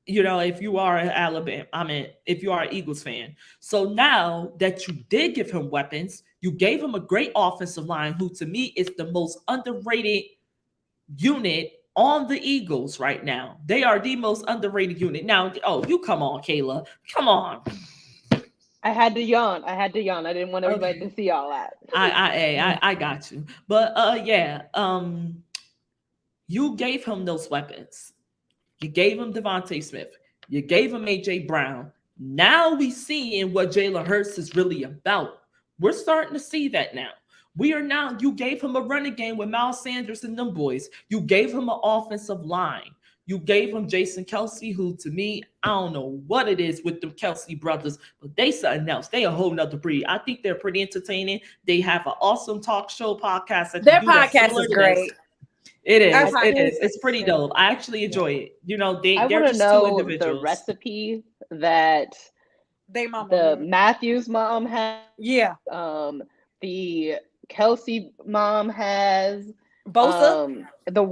if you are an if you are an Eagles fan. So now that you did give him weapons, you gave him a great offensive line, who to me is the most underrated unit on the Eagles right now. They are the most underrated unit. Now, you come on, Kaila. Come on. I had to yawn. I didn't want everybody Okay. to see all that. I got you. But yeah, you gave him those weapons. You gave him Devontae Smith. You gave him AJ Brown. Now we seeing what Jalen Hurts is really about. We're starting to see that now. You gave him a running game with Miles Sanders and them boys. You gave him an offensive line. You gave him Jason Kelsey, who to me, I don't know what it is with them Kelsey brothers, but they something else. They a whole nother breed. I think they're pretty entertaining. They have an awesome talk show podcast. Their podcast is great. It is. It's pretty dope. I actually enjoy it. They're just two individuals. The recipe that the Matthews mom has. Yeah. The Kelsey mom has. Bosa. The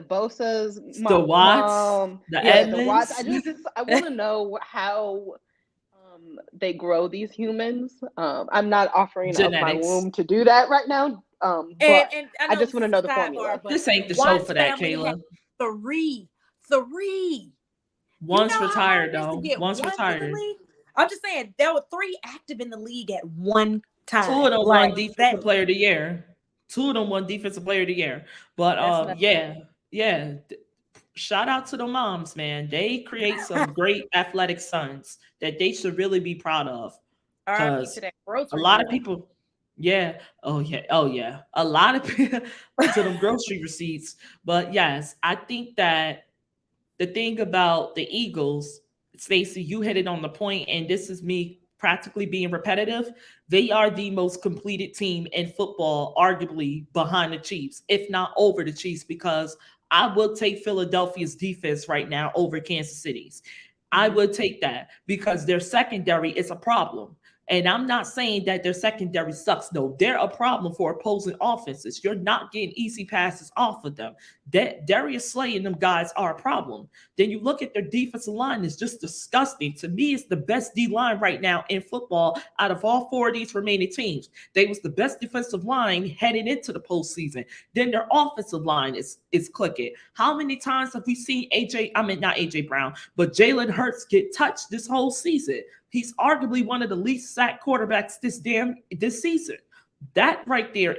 Bosa's mom. The Watts. The Edmonds. The Watts. I want to know how they grow these humans. I'm not offering up my womb to do that right now. But I just want to know the formula. This ain't the show for that, Kaila. Three. One's retired though. One's retired. I'm just saying there were 3 active in the league at one time. 2 of them won defensive player of the year. 2 of them won defensive player of the year. But yeah. Shout out to the moms, man. They create some great athletic sons that they should really be proud of. Because a lot of people. Yeah. Oh yeah. A lot of people to them grocery receipts. But yes, I think that the thing about the Eagles, Stacy, you hit it on the point, and this is me practically being repetitive. They are the most completed team in football, arguably behind the Chiefs, if not over the Chiefs, because I will take Philadelphia's defense right now over Kansas City's. I would take that because their secondary is a problem. And I'm not saying that their secondary sucks. No, they're a problem for opposing offenses. You're not getting easy passes off of them. Darius Slay and them guys are a problem. Then you look at their defensive line, it's just disgusting. To me, it's the best D line right now in football out of all 4 of these remaining teams. They was the best defensive line heading into the postseason. Then their offensive line is clicking. How many times have we seen not AJ Brown, but Jalen Hurts get touched this whole season? He's arguably one of the least sacked quarterbacks this season. That right there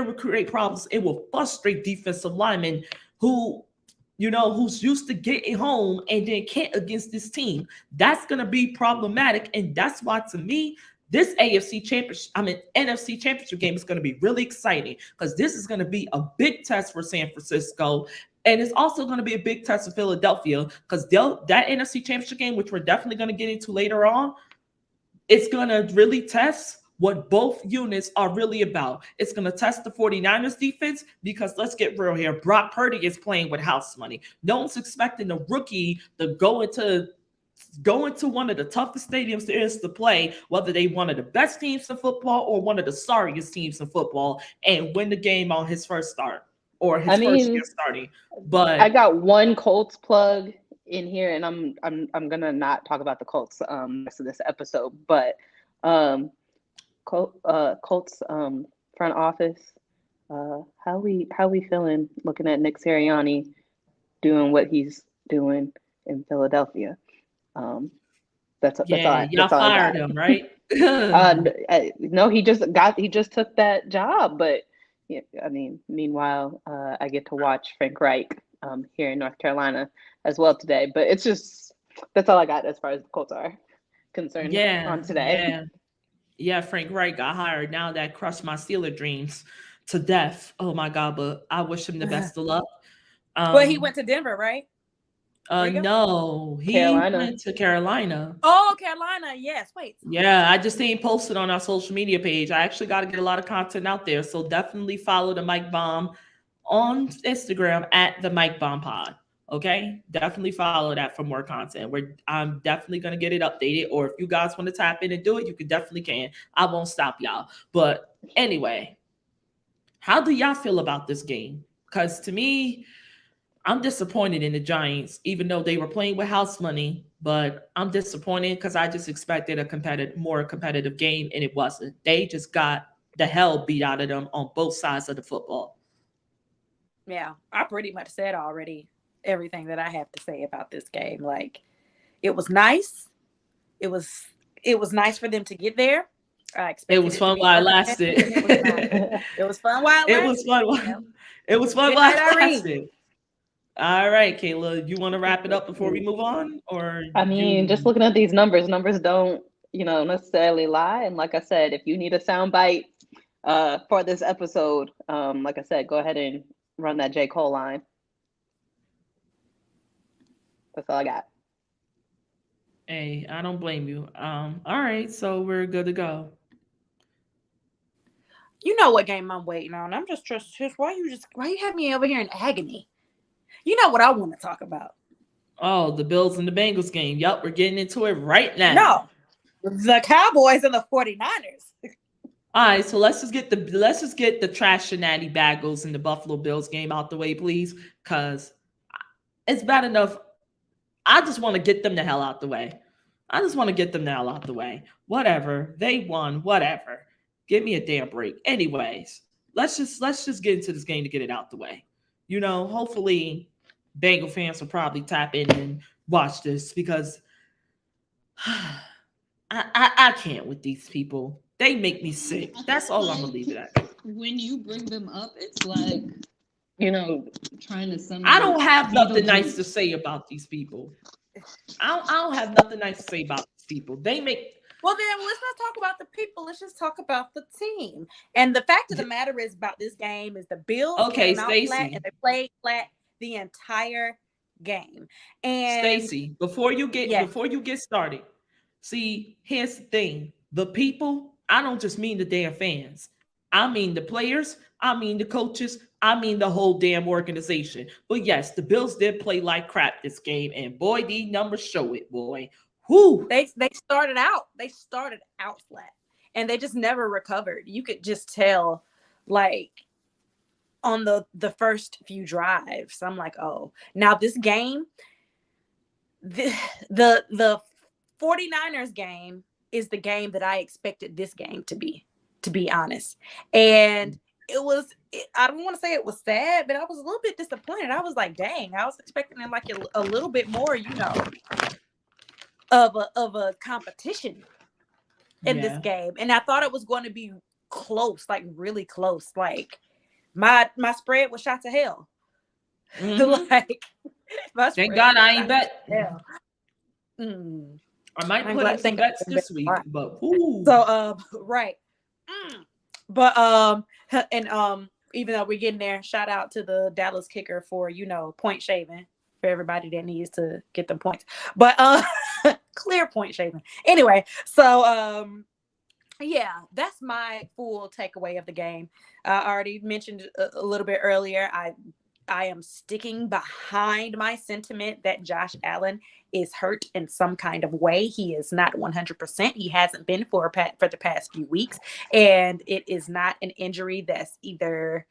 will create problems. It will frustrate defensive linemen who's used to getting home and then can't against this team. That's gonna be problematic, and that's why to me this NFC championship game is going to be really exciting because this is going to be a big test for San Francisco. And it's also going to be a big test for Philadelphia because that NFC championship game, which we're definitely going to get into later on, it's going to really test what both units are really about. It's going to test the 49ers defense because let's get real here. Brock Purdy is playing with house money. No one's expecting a rookie to go into one of the toughest stadiums there is to play, whether they one of the best teams in football or one of the sorriest teams in football, and win the game on his first start or his first year starting. But I got one Colts plug in here, and I'm gonna not talk about the Colts rest of this episode, but Colts front office, how we feeling looking at Nick Sirianni doing what he's doing in Philadelphia? That's all. Y'all fired him, right? No, he just took that job, but yeah, I mean, meanwhile, I get to watch Frank Reich here in North Carolina as well today. But it's just that's all I got as far as the Colts are concerned on today. Yeah, Frank Reich got hired. Now that crushed my Steeler dreams to death. Oh my God! But I wish him the best of luck. But he went to Denver, right? No, he went to Carolina. Oh, Carolina. Yes. Wait. Yeah, I just seen posted on our social media page. I actually got to get a lot of content out there. So definitely follow the Mike Bomb on Instagram at the Mike Bomb Pod. Okay, definitely follow that for more content. I'm definitely gonna get it updated. Or if you guys want to tap in and do it, you can definitely can. I won't stop y'all. But anyway, how do y'all feel about this game? Because to me, I'm disappointed in the Giants, even though they were playing with house money. But I'm disappointed because I just expected more competitive game, and it wasn't. They just got the hell beat out of them on both sides of the football. Yeah, I pretty much said already everything that I have to say about this game. Like, it was nice. It was it was nice for them to get there. I It expected was it to fun be while it circumvented, lasted. and it was not. It was fun while it It was lasted. fun. Yep. It was fun Good while night, it Irene. lasted. All right, Kayla, you want to wrap it up before we move on, or I mean, just you? looking at these numbers don't, necessarily lie. And like I said, if you need a soundbite for this episode, like I said, go ahead and run that J. Cole line. That's all I got. Hey, I don't blame you. All right, so we're good to go. You know what game I'm waiting on. I'm just why you have me over here in agony? You know what I want to talk about. Oh, the Bills and the Bengals game. Yup, we're getting into it right now. No, the Cowboys and the 49ers. All right, so let's just get the trash shenanigans baggles and the Buffalo Bills game out the way, please, because it's bad enough. I just want to get them the hell out the way. I just want to get them the hell out the way. Whatever. They won. Whatever. Give me a damn break. Anyways, let's just get into this game to get it out the way. Hopefully Bengal fans will probably tap in and watch this because I can't with these people. They make me sick. That's all I'm gonna leave it at. When you bring them up, it's like trying to summon. I don't have nothing nice Beetlejuice. to say about these people. I don't have nothing nice to say about these people. They make Well, then let's not talk about the people. Let's just talk about the team. And the fact of the matter is about this game is the Bills Okay, came out flat Stacy. and they played flat the entire game. And Stacy, before you yeah, get started, see, here's the thing. The people, I don't just mean the damn fans. I mean the players, I mean the coaches, I mean the whole damn organization. But yes, the Bills did play like crap this game, and boy, these numbers show it, boy. Whoo! they started out flat and they just never recovered. You could just tell, like, on the first few drives. I'm like, oh, now this game, the 49ers game is the game that I expected this game to be honest. And I don't want to say it was sad, but I was a little bit disappointed. I was like, dang, I was expecting them like a little bit more, of a competition in this Yeah. game. And I thought it was going to be close, like really close. Like my spread was shot to hell. Mhm. Like my Thank spread God was I ain't shot bet. to hell. Mm. I might I'm put glad. in some Thank bets God. this week, but whoo. So right. But and even though we're getting there, shout out to the Dallas kicker for point shaving for everybody that needs to get them points. But clear point shaving. Anyway, so yeah, that's my full takeaway of the game. I already mentioned a little bit earlier. I am sticking behind my sentiment that Josh Allen is hurt in some kind of way. He is not 100%. He hasn't been for the past few weeks, and it is not an injury that's either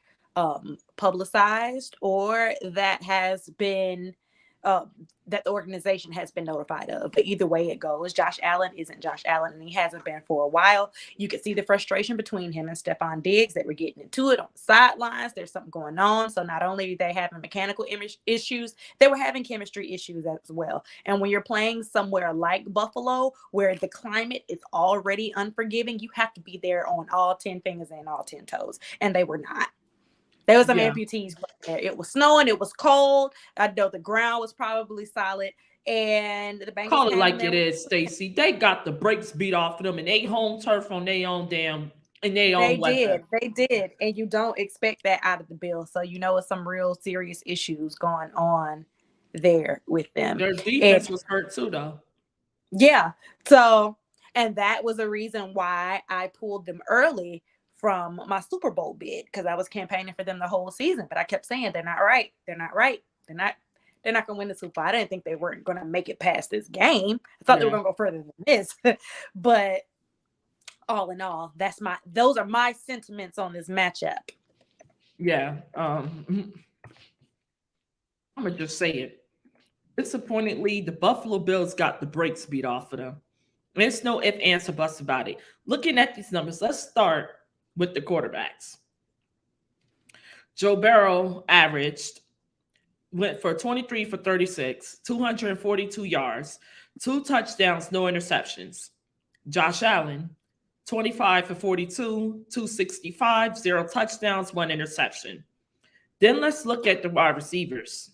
publicized or that has been that the organization has been notified of. But either way it goes, Josh Allen isn't Josh Allen, and he hasn't been for a while. You could see the frustration between him and Stephon Diggs. They were getting into it on the sidelines. There's something going on. So not only are they having mechanical issues, they were having chemistry issues as well. And when you're playing somewhere like Buffalo, where the climate is already unforgiving, you have to be there on all 10 fingers and all 10 toes. And they were not. There was some Yeah. amputees there. It was snowing. It was cold. I know the ground was probably solid. And the Bengals Call it came like there. it is, Stacy. They got the brakes beat off of them and they home turf on their own in their own weather. They did. And you don't expect that out of the Bills. So it's some real serious issues going on there with them. Their defense was hurt too, though. Yeah. So, and that was a reason why I pulled them early from my Super Bowl bid, because I was campaigning for them the whole season. But I kept saying they're not right. They're not right. they're not going to win the Super Bowl. I didn't think they weren't going to make it past this game. I thought they were going to go further than this. But all in all, those are my sentiments on this matchup. Yeah. I'm gonna just say it. Disappointingly, the Buffalo Bills got the brakes beat off of them. There's no ifs, ands, or buts about it. Looking at these numbers, let's start with the quarterbacks. Joe Burrow went for 23 for 36, 242 yards, 2 touchdowns, no interceptions. Josh Allen, 25 for 42, 265, 0 touchdowns, 1 interception. Then let's look at the wide receivers.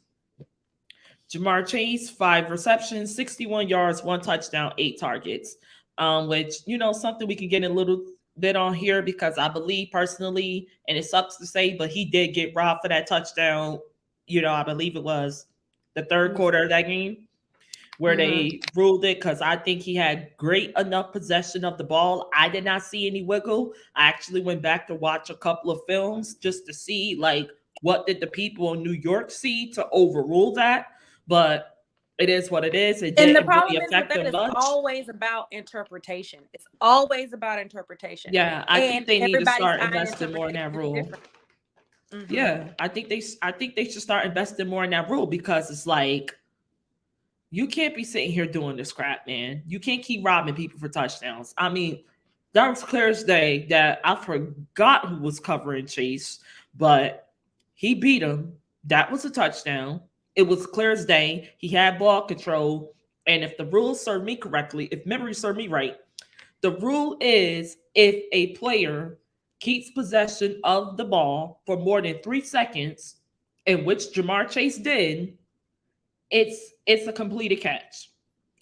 Jamar Chase, 5 receptions, 61 yards, 1 touchdown, 8 targets. Which, something we can get a little bit on here because I believe personally, and it sucks to say, but he did get robbed for that touchdown. I believe it was the third quarter of that game where they ruled it because I think he had great enough possession of the ball. I did not see any wiggle. I actually went back to watch a couple of films just to see, like, what did the people in New York see to overrule that? But it is what it is. It and didn't the problem really is affect them it's much. always about interpretation. It's always about interpretation. Yeah, I think they need to start investing more in that rule. Mm-hmm. Yeah, I think they should start investing more in that rule because it's like you can't be sitting here doing this crap, man. You can't keep robbing people for touchdowns. I mean, that was clear as day that I forgot who was covering Chase, but he beat him. That was a touchdown. It was clear as day. He had ball control. And if the rules serve me correctly, if memory served me right, the rule is if a player keeps possession of the ball for more than 3 seconds, in which Jamar Chase did, it's a completed catch.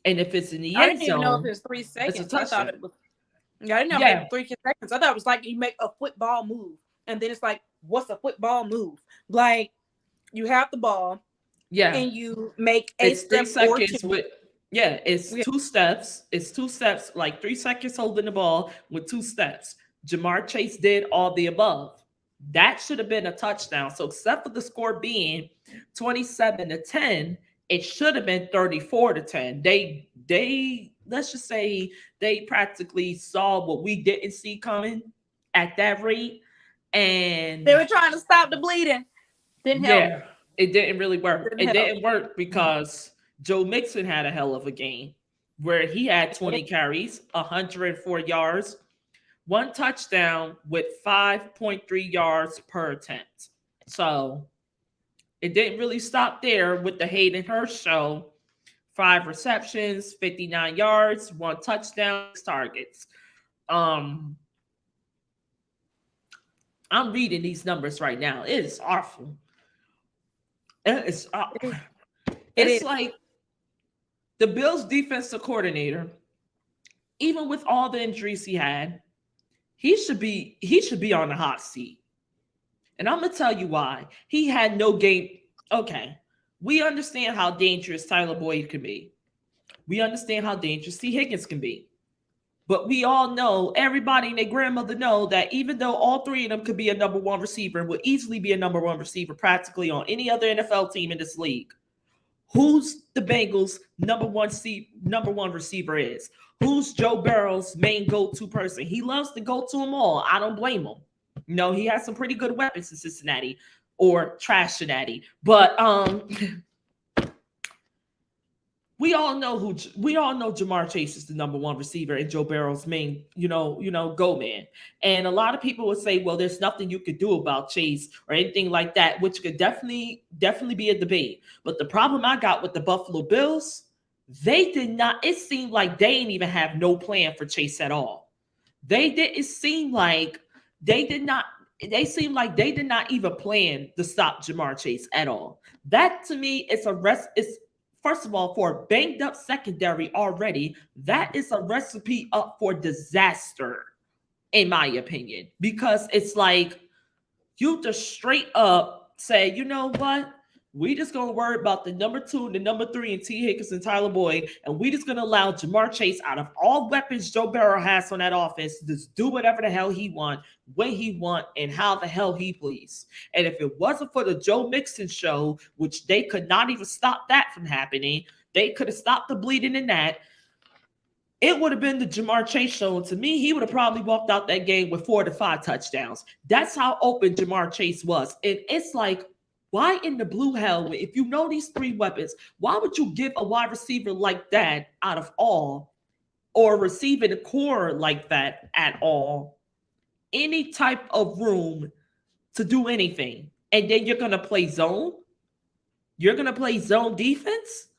And if it's in the end zone, I didn't even know if it was 3 seconds. I thought it was. Yeah, I didn't know if it was 3 seconds. I thought it was like you make a football move, and then it's like, what's a football move? Like you have the ball. Yeah. And you make a step 3 seconds or 2. It's 2 steps. It's 2 steps, like 3 seconds holding the ball with 2 steps. Jamar Chase did all the above. That should have been a touchdown. So except for the score being 27-10, it should have been 34-10. They let's just say they practically saw what we didn't see coming at that rate. And they were trying to stop the bleeding. Didn't help. Yeah. It didn't really work. It didn't work because Joe Mixon had a hell of a game where he had 20 carries, 104 yards, 1 touchdown with 5.3 yards per attempt. So it didn't really stop there with the Hayden Hurst show. 5 receptions, 59 yards, 1 touchdown, 6 targets. I'm reading these numbers right now. It is awful. It's like the Bills defensive coordinator, even with all the injuries he had, he should be on the hot seat. And I'm gonna tell you why. He had no game. Okay, we understand how dangerous Tyler Boyd can be. We understand how dangerous T. Higgins can be. But we all know, everybody and their grandmother know that even though all 3 of them could be a number 1 receiver and would easily be a number 1 receiver practically on any other NFL team in this league, who's the Bengals' number one receiver is? Who's Joe Burrow's main go-to person? He loves to go to them all. I don't blame him. He has some pretty good weapons in Cincinnati or trash Cincinnati. But we all know Jamar Chase is the number 1 receiver and Joe Burrow's main, go man. And a lot of people would say, well, there's nothing you could do about Chase or anything like that, which could definitely be a debate. But the problem I got with the Buffalo Bills, they did not, it seemed like they didn't even have no plan for Chase at all. It seemed like they did not even plan to stop Jamar Chase at all. That to me is first of all, for a banged up secondary already, that is a recipe up for disaster, in my opinion. Because it's like you just straight up say, you know what? We just gonna worry about the number 2, the number 3, and T. Higgins and Tyler Boyd, and we just gonna allow Jamar Chase, out of all weapons Joe Burrow has on that offense, to just do whatever the hell he want, when he want, and how the hell he please. And if it wasn't for the Joe Mixon show, which they could not even stop that from happening, they could have stopped the bleeding in that. It would have been the Jamar Chase show. And to me, he would have probably walked out that game with 4 to 5 touchdowns. That's how open Jamar Chase was. And it's like, why in the blue hell, if you know these 3 weapons, why would you give a wide receiver like that out of all, or receiving a core like that at all, any type of room to do anything? And then you're going to play zone? You're going to play zone defense?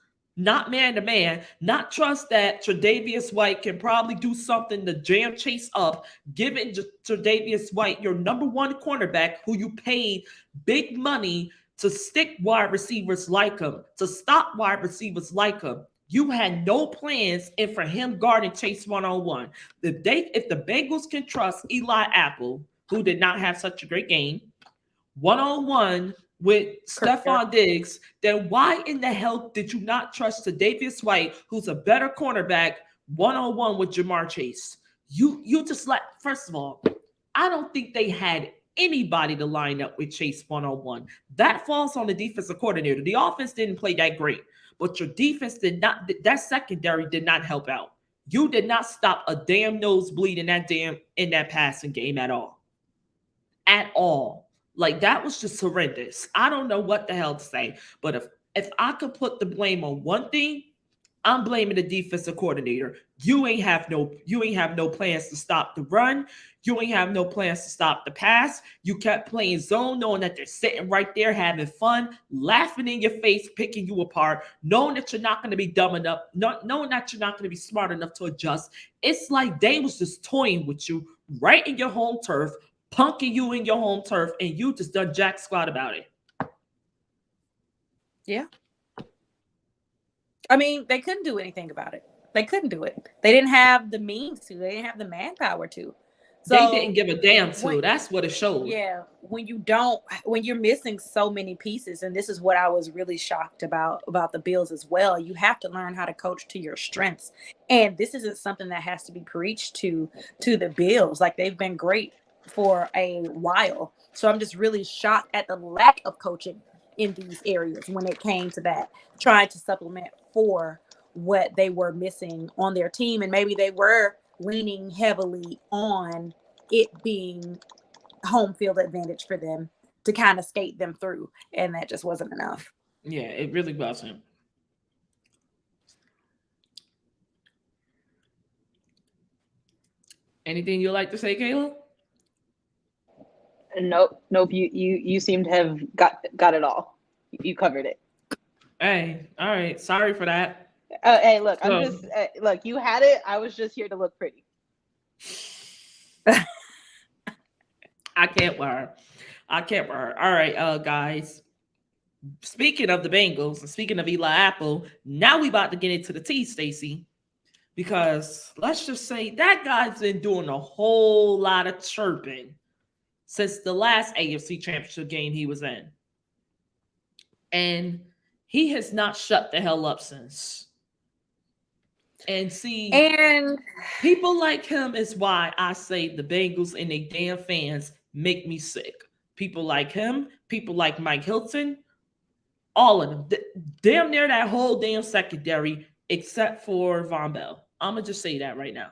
Not man-to-man, not trust that Tre'Davious White can probably do something to jam Chase up, giving Tre'Davious White your number 1 cornerback who you paid big money to stick wide receivers like him, to stop wide receivers like him. You had no plans in for him guarding Chase one-on-one. If the Bengals can trust Eli Apple, who did not have such a great game, one-on-one with Stephon Diggs, then why in the hell did you not trust Tre'Davious White, who's a better cornerback, one-on-one with Jamar Chase? You just first of all, I don't think they had anybody to line up with Chase one-on-one. That falls on the defensive coordinator. The offense didn't play that great, but your defense did not, that secondary did not help out. You did not stop a damn nosebleed in that passing game at all. At all. Like, that was just horrendous. I don't know what the hell to say. But if I could put the blame on one thing, I'm blaming the defensive coordinator. You ain't have no plans to stop the run. You ain't have no plans to stop the pass. You kept playing zone, knowing that they're sitting right there having fun, laughing in your face, picking you apart, knowing that you're not going to be dumb enough, knowing that you're not going to be smart enough to adjust. It's like they was just toying with you right in your home turf, punking you in your home turf, and you just done jack squat about it. Yeah. I mean, they couldn't do anything about it. They couldn't do it. They didn't have the means to. They didn't have the manpower to. So they didn't give a damn to. That's what it showed. Yeah. When you're missing so many pieces, and this is what I was really shocked about the Bills as well. You have to learn how to coach to your strengths. And this isn't something that has to be preached to the Bills. Like, they've been great for a while. So I'm just really shocked at the lack of coaching in these areas when it came to that, trying to supplement for what they were missing on their team. And maybe they were leaning heavily on it being home field advantage for them to kind of skate them through. And that just wasn't enough. Yeah, it really wasn't. Anything you'd like to say, Kaila? Nope. You seem to have got it all. You covered it. Hey, all right. Sorry for that. Hey, look, I'm just look. You had it. I was just here to look pretty. I can't wear. All right, guys. Speaking of the Bengals and speaking of Eli Apple, now we about to get into the tea, Stacy, because let's just say that guy's been doing a whole lot of chirping since the last AFC Championship game he was in. And he has not shut the hell up since. And people like him is why I say the Bengals and their damn fans make me sick. People like him, people like Mike Hilton, all of them. Damn near that whole damn secondary except for Von Bell. I'm going to just say that right now.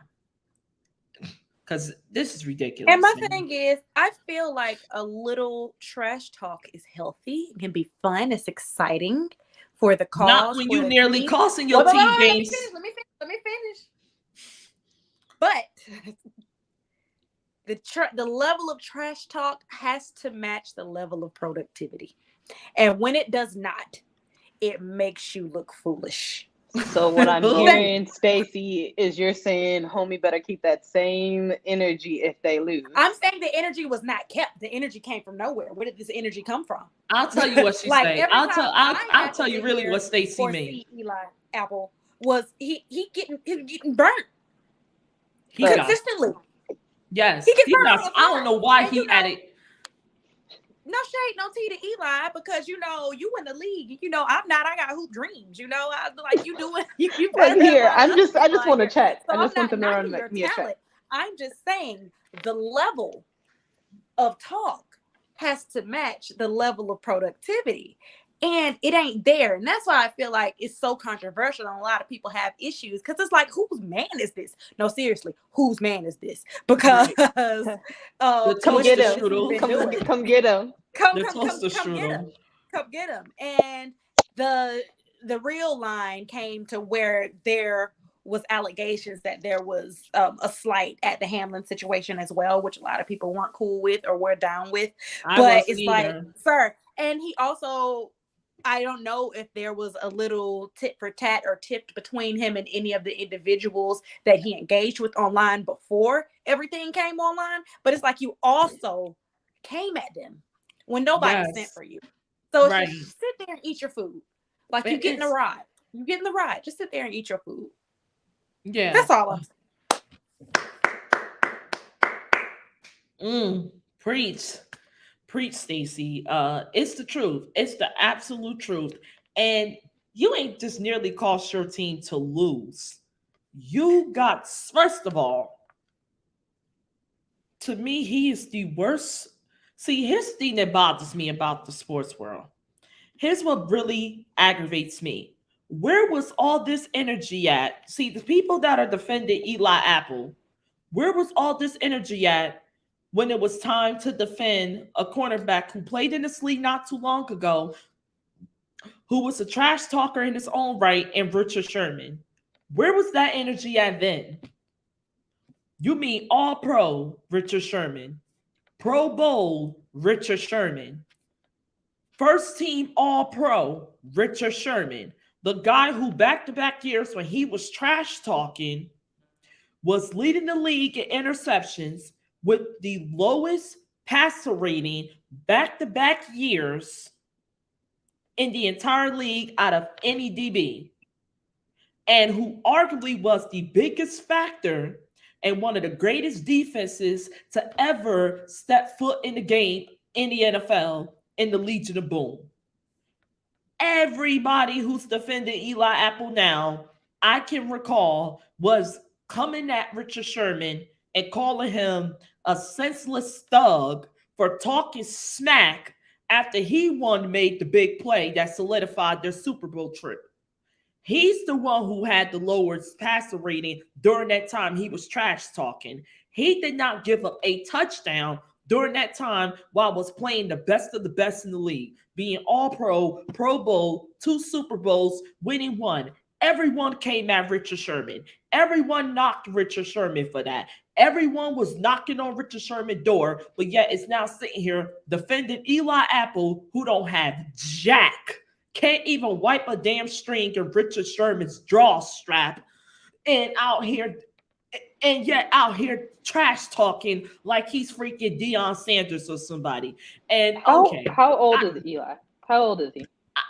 Because this is ridiculous. And my thing is, I feel like a little trash talk is healthy. It can be fun. It's exciting for the cause. Not when you nearly costing your team games. Let me finish. But the level of trash talk has to match the level of productivity. And when it does not, it makes you look foolish. So what I'm hearing, Stacy, is you're saying homie better keep that same energy if they lose. I'm saying the energy was not kept. The energy came from nowhere. Where did this energy come from? I'll tell you what she said. I'll tell you really what Stacy means. Eli Apple was he getting burnt. Consistently. Yes. I don't know why he added. No shade, no tea to Eli, because you in the league. I'm not. I got hoop dreams. I like you doing. You Like better have a here, lot of other I people just out want to here. check. So I I'm just want not them to knocking run your me a check. talent. I'm just saying the level of talk has to match the level of productivity. And it ain't there. And that's why I feel like it's so controversial and a lot of people have issues because it's like, whose man is this? No, seriously, whose man is this? Because Right. The Come what get toaster has him. he strudel. been doing? Come get him. Come, The come, come, toaster come get him. strudel. Come get him. And the real line came to where there was allegations that there was a slight at the Hamlin situation as well, which a lot of people weren't cool with or were down with. I But wasn't it's like, either. sir, and he also, I don't know if there was a little tit for tat or tipped between him and any of the individuals that he engaged with online before everything came online. But it's like you also came at them when nobody sent Yes. for you. So it's Right. just sit there and eat your food. Like you It- getting a it's ride. You getting the ride. Just sit there and eat your food. yeah. That's all I'm saying. Preach. Preach, Stacy. It's the truth. It's the absolute truth. And you ain't just nearly cost your team to lose. You got, first of all, to me, he is the worst. See, here's the thing that bothers me about the sports world. Here's what really aggravates me. Where was all this energy at? See, the people that are defending Eli Apple, where was all this energy at when it was time to defend a cornerback who played in this league not too long ago, who was a trash talker in his own right, and Richard Sherman? Where was that energy at then? You mean all pro Richard Sherman, Pro Bowl Richard Sherman, first team all pro Richard Sherman, the guy who back to back years when he was trash talking was leading the league in interceptions with the lowest passer rating back to back years in the entire league out of any DB, and who arguably was the biggest factor and one of the greatest defenses to ever step foot in the game in the NFL in the Legion of Boom. Everybody who's defending Eli Apple now, I can recall, was coming at Richard Sherman and calling him a senseless thug for talking smack after he made the big play that solidified their Super Bowl trip. He's the one who had the lowest passer rating during that time he was trash talking. He did not give up a touchdown during that time while was playing the best of the best in the league, being all pro, Pro Bowl, 2 Super Bowls, winning 1. Everyone came at Richard Sherman. Everyone knocked Richard Sherman for that. Everyone was knocking on Richard Sherman's door, but yet it's now sitting here defending Eli Apple, who don't have jack. Can't even wipe a damn string of Richard Sherman's draw strap, and yet out here trash talking like he's freaking Deion Sanders or somebody. And okay, How old is Eli? How old is he?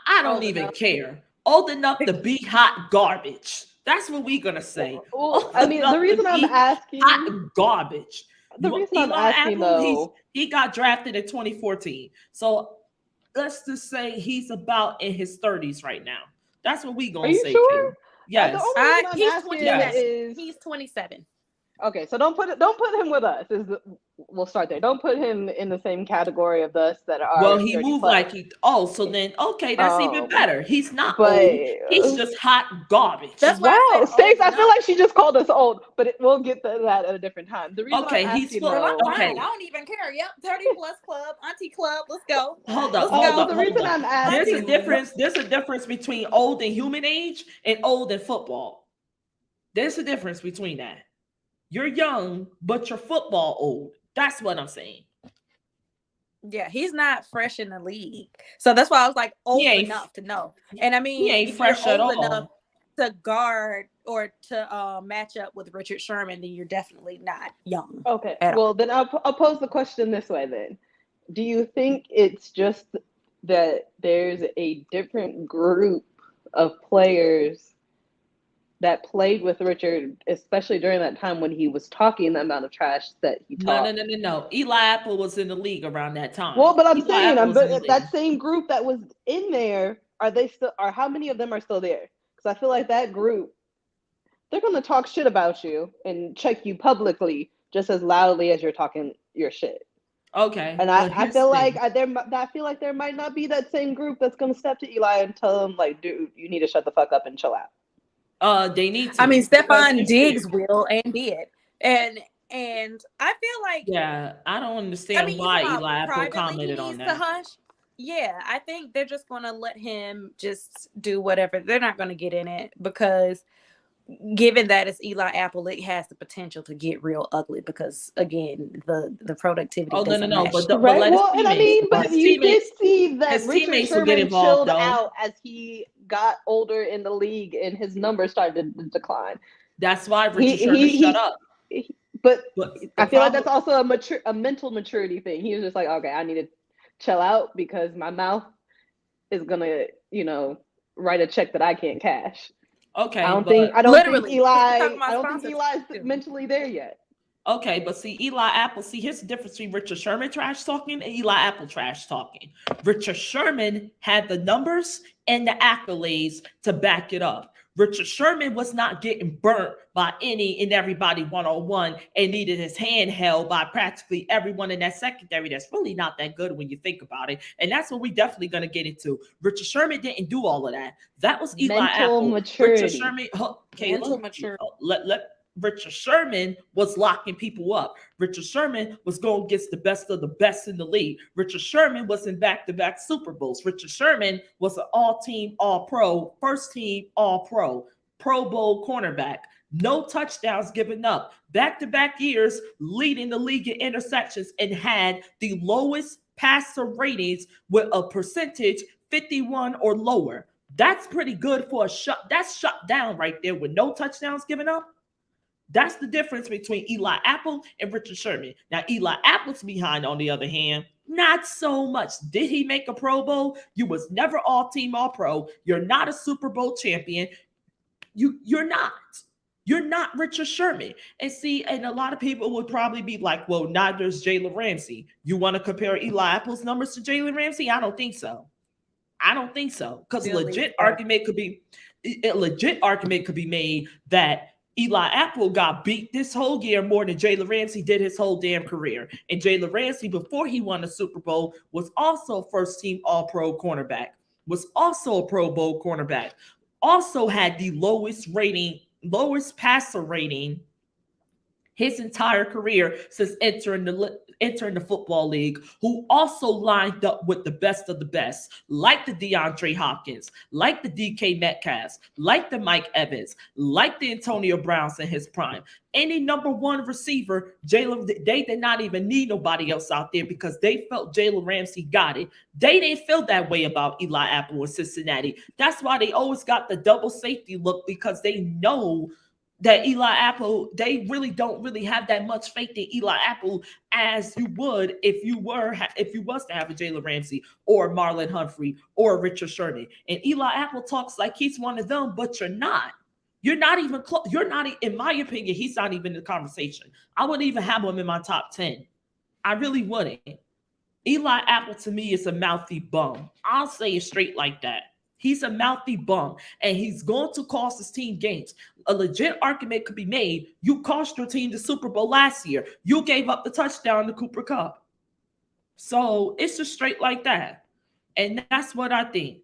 I don't even care. Old enough to be hot garbage. That's what we're gonna say. Well, I mean, the reason I'm asking, hot garbage. the reason I'm Eli asking Apple, though, he got drafted in 2014. So let's just say he's about in his 30s right now. That's what we are gonna you say. sure? Q. Yes. The only reason I'm He's asking 27. is He's 27. okay. So don't put him with us. We'll start there. Don't put him in the same category of us that are Well, he 30 moved plus. like he. Oh, so then okay, that's even better. He's not But old. He's just hot garbage. That's why wow, I said Stace, old I feel enough. like she just called us old, but we'll get to that at a different time. The reason Okay, I'm he's asking full- Well, I'm though, okay. fine. I don't even care. Yep, 30 plus club, auntie club. Let's go. Hold up, Let's hold go. up, the hold reason up. I'm There's asking, a difference. There's a difference between old in human age and old in football. There's a difference between that. You're young, but you're football old. That's what I'm saying. Yeah, he's not fresh in the league. So that's why I was like old He ain't- enough to know. And I He mean, ain't if you're fresh at old enough all. to guard or to match up with Richard Sherman, then you're definitely not young. okay, at all. well then I'll pose the question this way then. Do you think it's just that there's a different group of players that played with Richard, especially during that time when he was talking the amount of trash that he talked. No. Eli Apple was in the league around that time. Well, but I'm Eli saying, Apple was in the that league. same group that was in there, are they still? Are how many of them are still there? Because I feel like that group, they're gonna talk shit about you and check you publicly just as loudly as you're talking your shit. Okay, And but I here's the feel thing. like I feel like there might not be that same group that's gonna step to Eli and tell him like, dude, you need to shut the fuck up and chill out. They need to. I mean, because Stephon here's the Diggs thing. will and did, and I feel like, Yeah, I don't I understand mean, you why talking about Eli Apple privately he commented on needs to that. hush. Yeah, I think they're just gonna let him just do whatever. They're not gonna get in it because, given that it's Eli Apple, it has the potential to get real ugly because again, the productivity Oh doesn't no, match. but Right. let his Well, and I teammates, mean, but his you did teammates, see that his Richard teammates will get Sherman involved chilled though. out as he got older in the league and his numbers started to decline. That's why He Richard Sherman shut he, up. but But the I feel like problem, that's also a mental maturity thing. He was just like, okay, I need to chill out because my mouth is gonna, write a check that I can't cash. okay, I don't but think Literally, 'cause we're talking I about don't think sponsorships Eli's too. mentally there yet. okay, but see, Eli Apple, see, here's the difference between Richard Sherman trash talking and Eli Apple trash talking. Richard Sherman had the numbers and the accolades to back it up. Richard Sherman was not getting burnt by any and everybody one-on-one and needed his hand held by practically everyone in that secondary that's really not that good when you think about it. And that's what we definitely going to get into. Richard Sherman didn't do all of that. That was Eli Mental Apple. maturity. Richard Sherman, Mental Kayla, maturity. let Richard Sherman was locking people up. Richard Sherman was going against the best of the best in the league. Richard Sherman was in back-to-back Super Bowls. Richard Sherman was an all-team, all-pro, first-team, all-pro, Pro Bowl cornerback. No touchdowns given up. Back-to-back years leading the league in interceptions and had the lowest passer ratings with a percentage 51 or lower. That's pretty good for a shut. That's shut down right there with no touchdowns given up. That's the difference between Eli Apple and Richard Sherman. Now, Eli Apple's behind, on the other hand, not so much. Did he make a Pro Bowl? You was never all team, all pro. You're not a Super Bowl champion. You're not. You're not Richard Sherman. And see, and a lot of people would probably be like, well, neither's Jalen Ramsey. You want to compare Eli Apple's numbers to Jalen Ramsey? I don't think so. I don't think so. Because a legit argument could be made that Eli Apple got beat this whole year more than Jalen Ramsey did his whole damn career. And Jalen Ramsey, before he won the Super Bowl, was also first team all-pro cornerback, was also a Pro Bowl cornerback, also had the lowest passer rating his entire career since entering the football league, who also lined up with the best of the best, like the DeAndre Hopkins, like the DK Metcalfs, like the Mike Evans, like the Antonio Browns in his prime. Any number one receiver, they did not even need nobody else out there because they felt Jalen Ramsey got it. They didn't feel that way about Eli Apple in Cincinnati. That's why they always got the double safety look, because they know that Eli Apple, they really don't really have that much faith in Eli Apple as you would if you was to have a Jalen Ramsey or Marlon Humphrey or Richard Sherman. And Eli Apple talks like he's one of them, but you're not. You're not even close. You're not, in my opinion, he's not even in the conversation. I wouldn't even have him in my top 10. I really wouldn't. Eli Apple to me is a mouthy bum. I'll say it straight like that. He's a mouthy bum, and he's going to cost his team games. A legit argument could be made. You cost your team the Super Bowl last year. You gave up the touchdown to Cooper Kupp. So it's just straight like that. And that's what I think.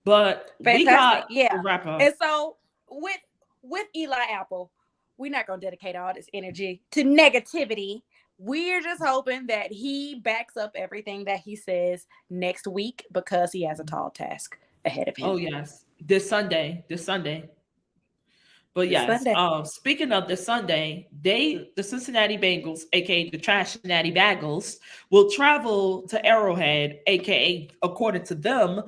But Fantastic. we got yeah. to wrap up. And so with Eli Apple, we're not going to dedicate all this energy to negativity. We're just hoping that he backs up everything that he says next week, because he has a tall task ahead of him. Oh, yes. This Sunday. But yes, speaking of this Sunday, the Cincinnati Bengals, aka the Cincinnati Bagels, will travel to Arrowhead, aka, according to them,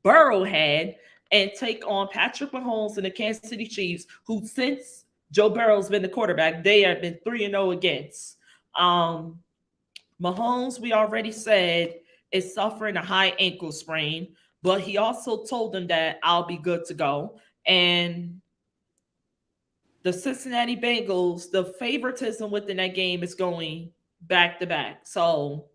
Burrowhead, and take on Patrick Mahomes and the Kansas City Chiefs, who, since Joe Burrow's been the quarterback, they have been 3-0 against. Mahomes, we already said, is suffering a high ankle sprain. but he also told them that I'll be good to go. And the Cincinnati Bengals, the favoritism within that game is going back to back. So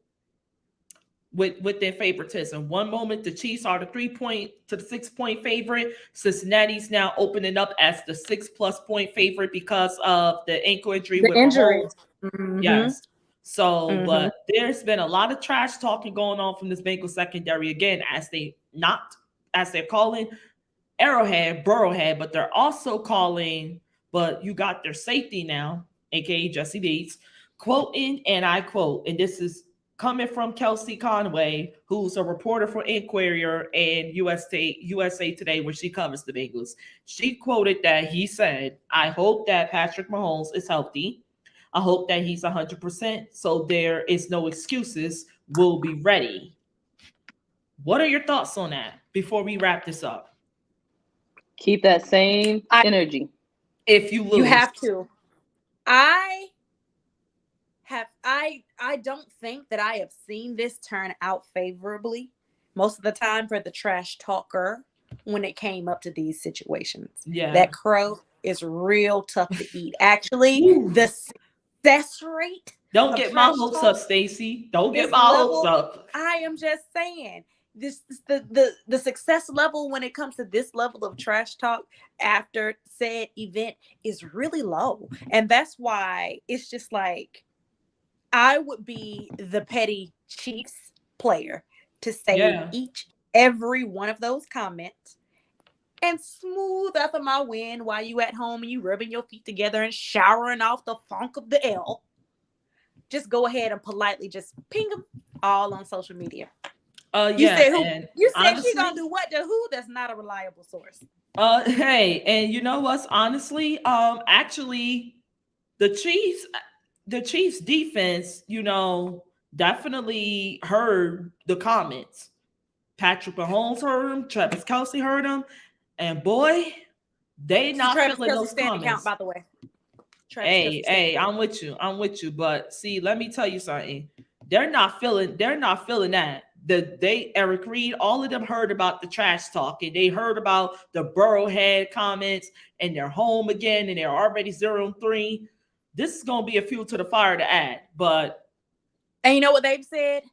with their favoritism, one moment the Chiefs are the 3 point to the 6 point favorite. Cincinnati's now opening up as the 6+ point favorite because of the ankle injury The with injuries. Mahomes. Mm-hmm. Yes. So, Mm-hmm. but there's been a lot of trash talking going on from this Bengals secondary again, as they're calling Arrowhead, Burrowhead, but they're also calling, but you got their safety now, aka Jesse Bates, quoting, and I quote, and this is coming from Kelsey Conway, who's a reporter for Inquirer and USA Today, where she covers the Bengals. She quoted that he said, "I hope that Patrick Mahomes is healthy. I hope that he's 100%, so there is no excuses. We'll be ready." What are your thoughts on that before we wrap this up? Keep that same energy. If you lose, You have to. I don't think that I have seen this turn out favorably most of the time for the trash talker when it came up to these situations. Yeah. That crow is real tough to eat. Actually, the success rate. Don't of get my trash hopes talk, up, Stacy. Don't get this my level, hopes up. I am just saying. The success level when it comes to this level of trash talk after said event is really low. And that's why it's just like I would be the petty Chiefs player to say Yeah. every one of those comments and smooth after my win while you at home and you rubbing your feet together and showering off the funk of the L. Just go ahead and politely just ping them all on social media. You Yeah, said who? and You said honestly, she gonna do what to who? That's not a reliable source. Hey, and you know what's honestly, actually, the Chiefs defense, definitely heard the comments. Patrick Mahomes heard them, Travis Kelce heard them, and boy, they not Travis feeling Kelce those standing comments. count, by the way. Hey, I'm with you. But see, let me tell you something. They're not feeling that. Eric Reed, all of them heard about the trash talk, and they heard about the Burrowhead comments, and they're home again, and they're already 0-3. This is gonna be a fuel to the fire to add. And you know what they've said?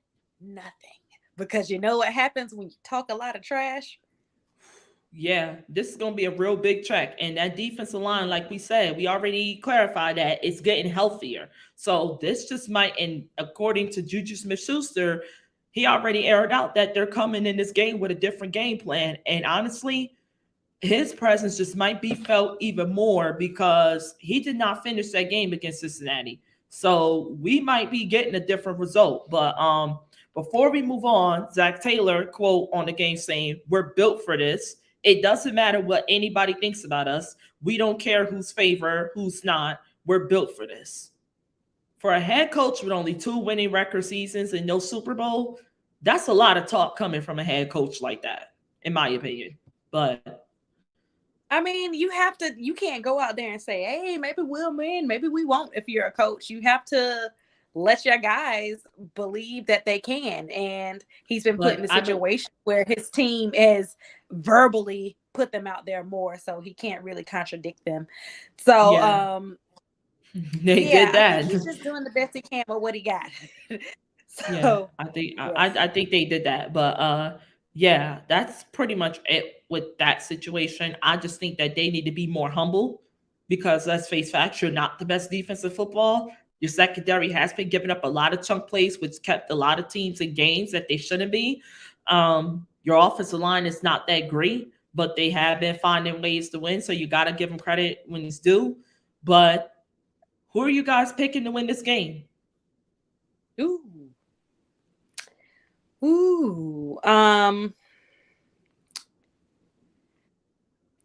Nothing. Because you know what happens when you talk a lot of trash? Yeah, this is going to be a real big track. And that defensive line, like we said, we already clarified that it's getting healthier. So this just might, and according to Juju Smith-Schuster, he already aired out that they're coming in this game with a different game plan. And honestly, his presence just might be felt even more because he did not finish that game against Cincinnati. So we might be getting a different result. But before we move on, Zach Taylor quote on the game saying, "We're built for this. It doesn't matter what anybody thinks about us. We don't care who's favored, who's not. We're built for this." For a head coach with only 2 winning record seasons and no Super Bowl, that's a lot of talk coming from a head coach like that, in my opinion. But I mean, you can't go out there and say, hey, maybe we'll win, maybe we won't if you're a coach. You have to let your guys believe that they can. And he's been put in a situation where his team has verbally put them out there more, so he can't really contradict them. So they did that. I think he's just doing the best he can with what he got. So I think they did that. But yeah, that's pretty much it with that situation. I just think that they need to be more humble because let's face facts, you're not the best defense in football. Your secondary has been giving up a lot of chunk plays, which kept a lot of teams in games that they shouldn't be. Your offensive line is not that great, but they have been finding ways to win. So you got to give them credit when it's due. But who are you guys picking to win this game?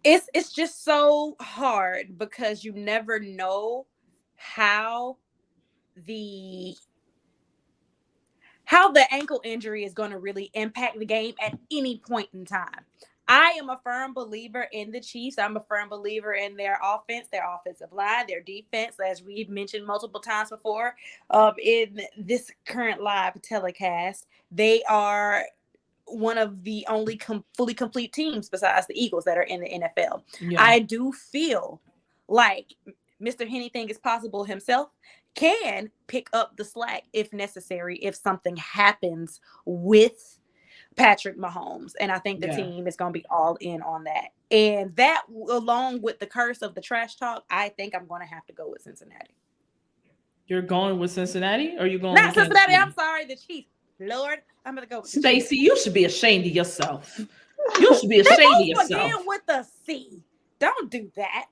It's just so hard because you never know how the ankle injury is going to really impact the game at any point in time. I am a firm believer in the Chiefs. I'm a firm believer in their offense, their offensive line, their defense, as we've mentioned multiple times before. In this current live telecast, they are one of the only fully complete teams besides the Eagles that are in the NFL. Yeah. I do feel like Mr. Anything is Possible himself can pick up the slack if necessary, if something happens with Patrick Mahomes. And I think the team is going to be all in on that. And that, along with the curse of the trash talk, I think I'm going to have to go with Cincinnati. You're going with Cincinnati, or are you going Not with Cincinnati, I'm sorry, the Chiefs. Lord, I'm going to go with the Stacy, you should be ashamed of yourself. You should be ashamed of yourself. Again with the C. Don't do that.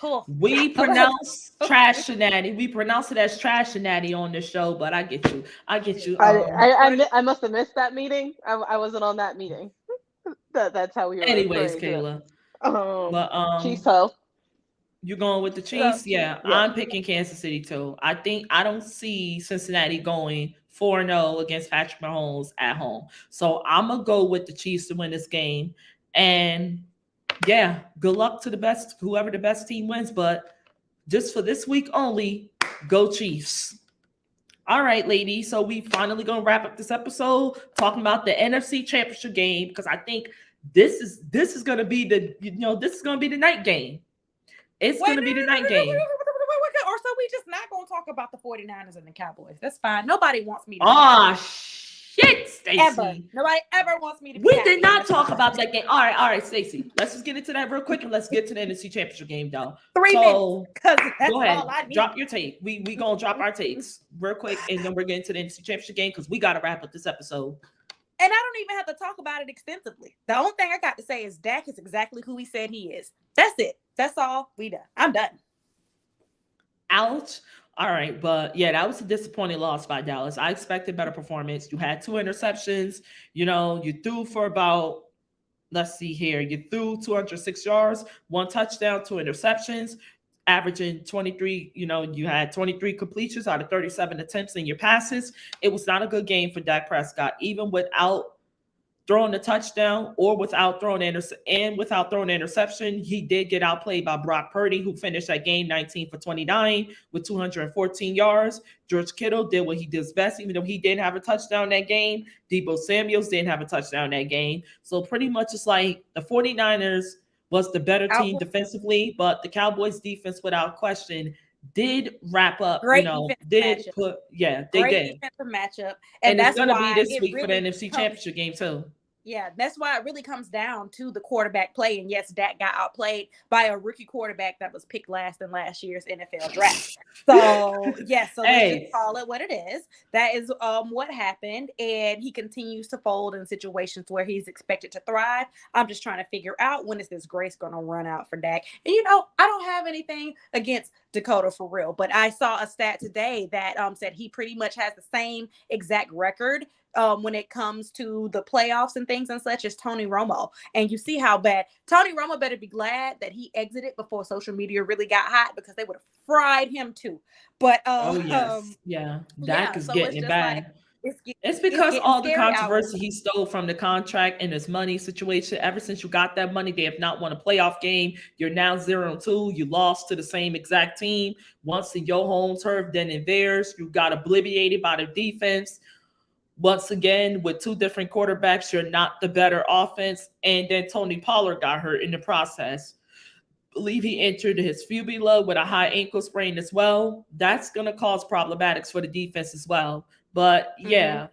Oh. We pronounce trash-shinati. We pronounce it as trash-shinati on the show, but I get you. I must have missed that meeting. I wasn't on that meeting. That's how we were. Anyways, Kaila. Chiefs ho. You going with the Chiefs? Yeah, I'm picking Kansas City too. I don't see Cincinnati going 4-0 against Patrick Mahomes at home. So I'm gonna go with the Chiefs to win this game. And yeah, good luck to whoever the best team wins. But just for this week only, go Chiefs. All right, ladies. So we finally gonna wrap up this episode talking about the NFC Championship game, because I think this is gonna be the night game. It's going to be the night game. Or so we just not going to talk about the 49ers and the Cowboys. That's fine. Nobody wants me to. Oh, shit, Stacy. Nobody ever wants me to. We did not talk about that game. All right, Stacy. Let's just get into that real quick, and let's get to the NFC Championship game, though. 3 minutes. Because that's go ahead. All I need. Drop your take. We going to drop our takes real quick, and then we're getting to the NFC Championship game because we got to wrap up this episode. And I don't even have to talk about it extensively. The only thing I got to say is Dak is exactly who he said he is. That's it. That's all. We done. I'm done. Ouch. All right. But yeah, that was a disappointing loss by Dallas. I expected better performance. You had 2 interceptions. You threw for about, let's see here. You threw 206 yards, 1 touchdown, 2 interceptions, averaging 23. You had 23 completions out of 37 attempts in your passes. It was not a good game for Dak Prescott, even without throwing a touchdown or without throwing an interception. He did get outplayed by Brock Purdy, who finished that game 19 for 29 with 214 yards. George Kittle did what he does best, even though he didn't have a touchdown that game. Deebo Samuels didn't have a touchdown that game. So pretty much it's like the 49ers was the better team defensively, but the Cowboys defense, without question, did wrap up. Great they did. Great defensive matchup, and it's going to be this week for the NFC Championship game too. Yeah, that's why it really comes down to the quarterback play. And yes, Dak got outplayed by a rookie quarterback that was picked last in last year's NFL draft. So let's just call it what it is. That is what happened. And he continues to fold in situations where he's expected to thrive. I'm just trying to figure out, when is this grace going to run out for Dak? And I don't have anything against Dakota for real, but I saw a stat today that said he pretty much has the same exact record when it comes to the playoffs and things and such as Tony Romo. And you see how bad Tony Romo better be glad that he exited before social media really got hot, because they would have fried him too. But Dak is getting it bad. It's because all the controversy he stole from the contract and his money situation. Ever since you got that money, they have not won a playoff game. You're now 0-2. You lost to the same exact team. Once in your home turf, then in theirs. You got obliterated by the defense. Once again, with 2 different quarterbacks, you're not the better offense. And then Tony Pollard got hurt in the process. I believe he entered his fibula with a high ankle sprain as well. That's going to cause problematics for the defense as well. But yeah,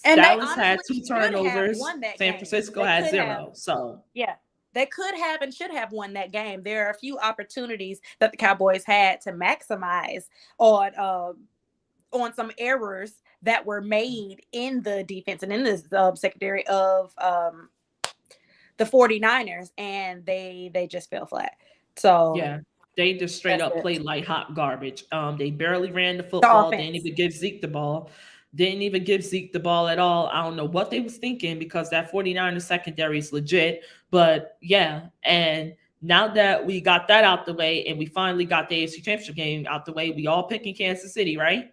and Dallas had 2 turnovers. San Francisco had 0. So yeah, they could have and should have won that game. There are a few opportunities that the Cowboys had to maximize on some errors that were made in the defense and in the secondary of the 49ers, and they just fell flat. So yeah, they just straight up played like hot garbage. They barely ran the football. They didn't even give Zeke the ball. At all. I don't know what they was thinking, because that 49ers secondary is legit. But yeah, and now that we got that out the way and we finally got the AFC Championship game out the way, we all picking Kansas City, right?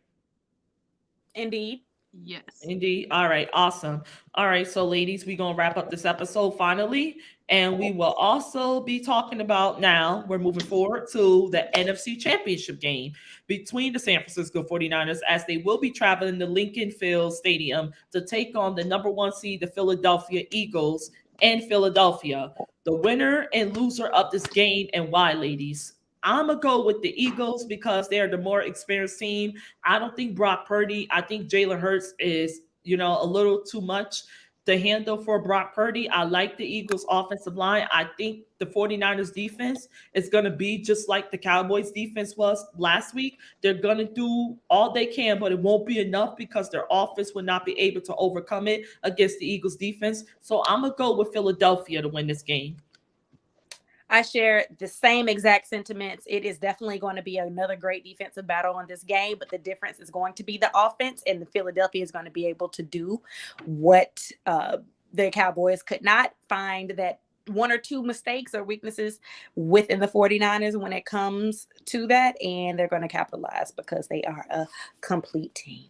Indeed. Yes. Indeed. All right. Awesome. All right. So, ladies, we're going to wrap up this episode finally. And we will also be talking about now, we're moving forward to the NFC Championship game between the San Francisco 49ers as they will be traveling to Lincoln Field Stadium to take on the number one seed, the Philadelphia Eagles in Philadelphia. The winner and loser of this game and why, ladies? I'm going to go with the Eagles because they're the more experienced team. I don't think Brock Purdy. I think Jalen Hurts is, a little too much to handle for Brock Purdy. I like the Eagles offensive line. I think the 49ers defense is going to be just like the Cowboys defense was last week. They're going to do all they can, but it won't be enough because their offense will not be able to overcome it against the Eagles defense. So I'm going to go with Philadelphia to win this game. I share the same exact sentiments. It is definitely going to be another great defensive battle in this game, but the difference is going to be the offense, and the Philadelphia is going to be able to do what the Cowboys could not find, that one or two mistakes or weaknesses within the 49ers when it comes to that, and they're going to capitalize because they are a complete team.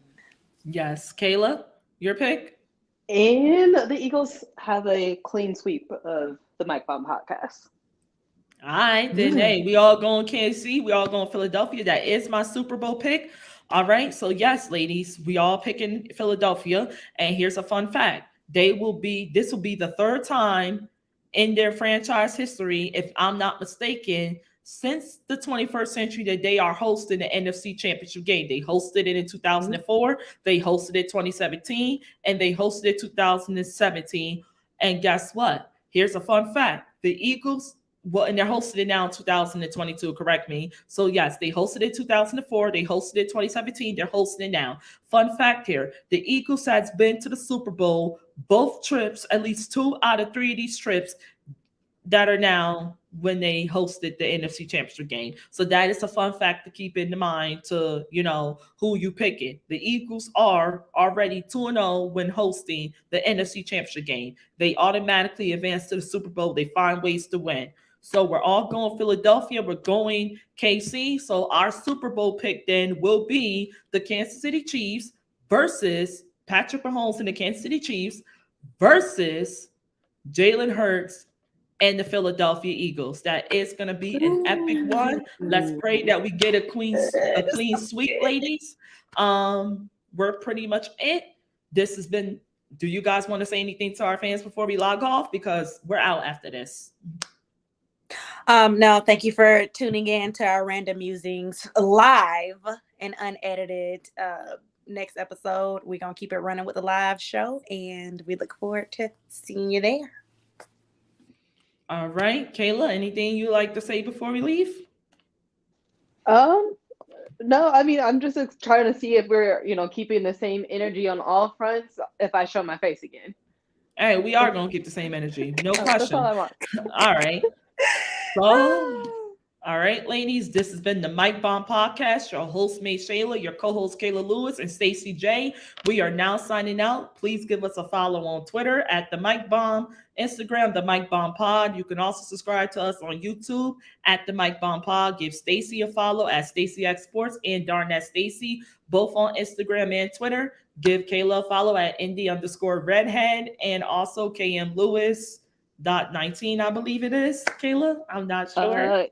Yes. Kaila, your pick? And the Eagles have a clean sweep of the Mike Bomb podcast. All right, then hey, we all going KC, we all going Philadelphia. That is my Super Bowl pick. All right, so yes, ladies, we all picking Philadelphia. And here's a fun fact: this will be the third time in their franchise history, if I'm not mistaken, since the 21st century that they are hosting the NFC Championship game. They hosted it in 2004, they hosted it 2017, and they hosted it 2017. And guess what? Here's a fun fact: the Eagles. Well, and they're hosted it now in 2022, correct me. So, yes, they hosted it 2004. They hosted it 2017. They're hosting it now. Fun fact here, the Eagles has been to the Super Bowl both trips, at least 2 out of 3 of these trips that are now when they hosted the NFC Championship game. So that is a fun fact to keep in mind to, who you picking. The Eagles are already 2-0 when hosting the NFC Championship game. They automatically advance to the Super Bowl. They find ways to win. So we're all going Philadelphia. We're going KC. So our Super Bowl pick then will be the Kansas City Chiefs versus Patrick Mahomes and the Kansas City Chiefs versus Jalen Hurts and the Philadelphia Eagles. That is going to be an epic one. Let's pray that we get a clean sweep, ladies. We're pretty much it. This has been. Do you guys want to say anything to our fans before we log off? Because we're out after this. No, thank you for tuning in to our Random Musings live and unedited. Next episode, we're going to keep it running with the live show, and we look forward to seeing you there. All right, Kaila, anything you like to say before we leave? No, I mean, I'm just trying to see if we're, keeping the same energy on all fronts if I show my face again. Hey, we are going to keep the same energy. No question. That's all I want. All right. So, all right, ladies, this has been the Mike Bomb Podcast. Your host, May Shayla, your co-host, Kaila Lewis, and Stacy J. We are now signing out. Please give us a follow on Twitter at the Mike Bomb, Instagram, the Mike Bomb Pod. You can also subscribe to us on YouTube at the Mike Bomb Pod. Give Stacy a follow at Stacy X Sports and Darnett Stacy, both on Instagram and Twitter. Give Kaila a follow at Indy_Redhead and also KM Lewis. .19, I believe it is, Kaila. I'm not sure. I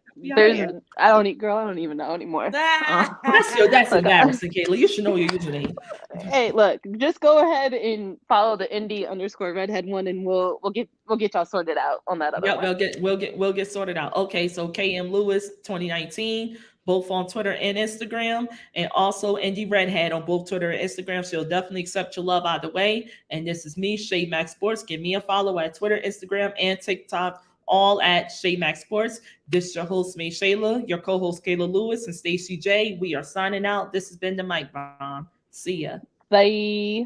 don't even know anymore. That's embarrassing, Kaila. You should know your username. Hey, look, just go ahead and follow the Indy_Redhead one, and we'll get y'all sorted out on that other one. We'll get sorted out. Okay, so KM Lewis 2019. Both on Twitter and Instagram, and also Indy Redhead on both Twitter and Instagram. She'll definitely accept your love either way. And this is me, Shae Max Sports. Give me a follow at Twitter, Instagram, and TikTok, all at Shae Max Sports. This is your host, May Shayla, your co-host, Kaila Lewis, and Stacy J. We are signing out. This has been the Mike Bomb. See ya. Bye.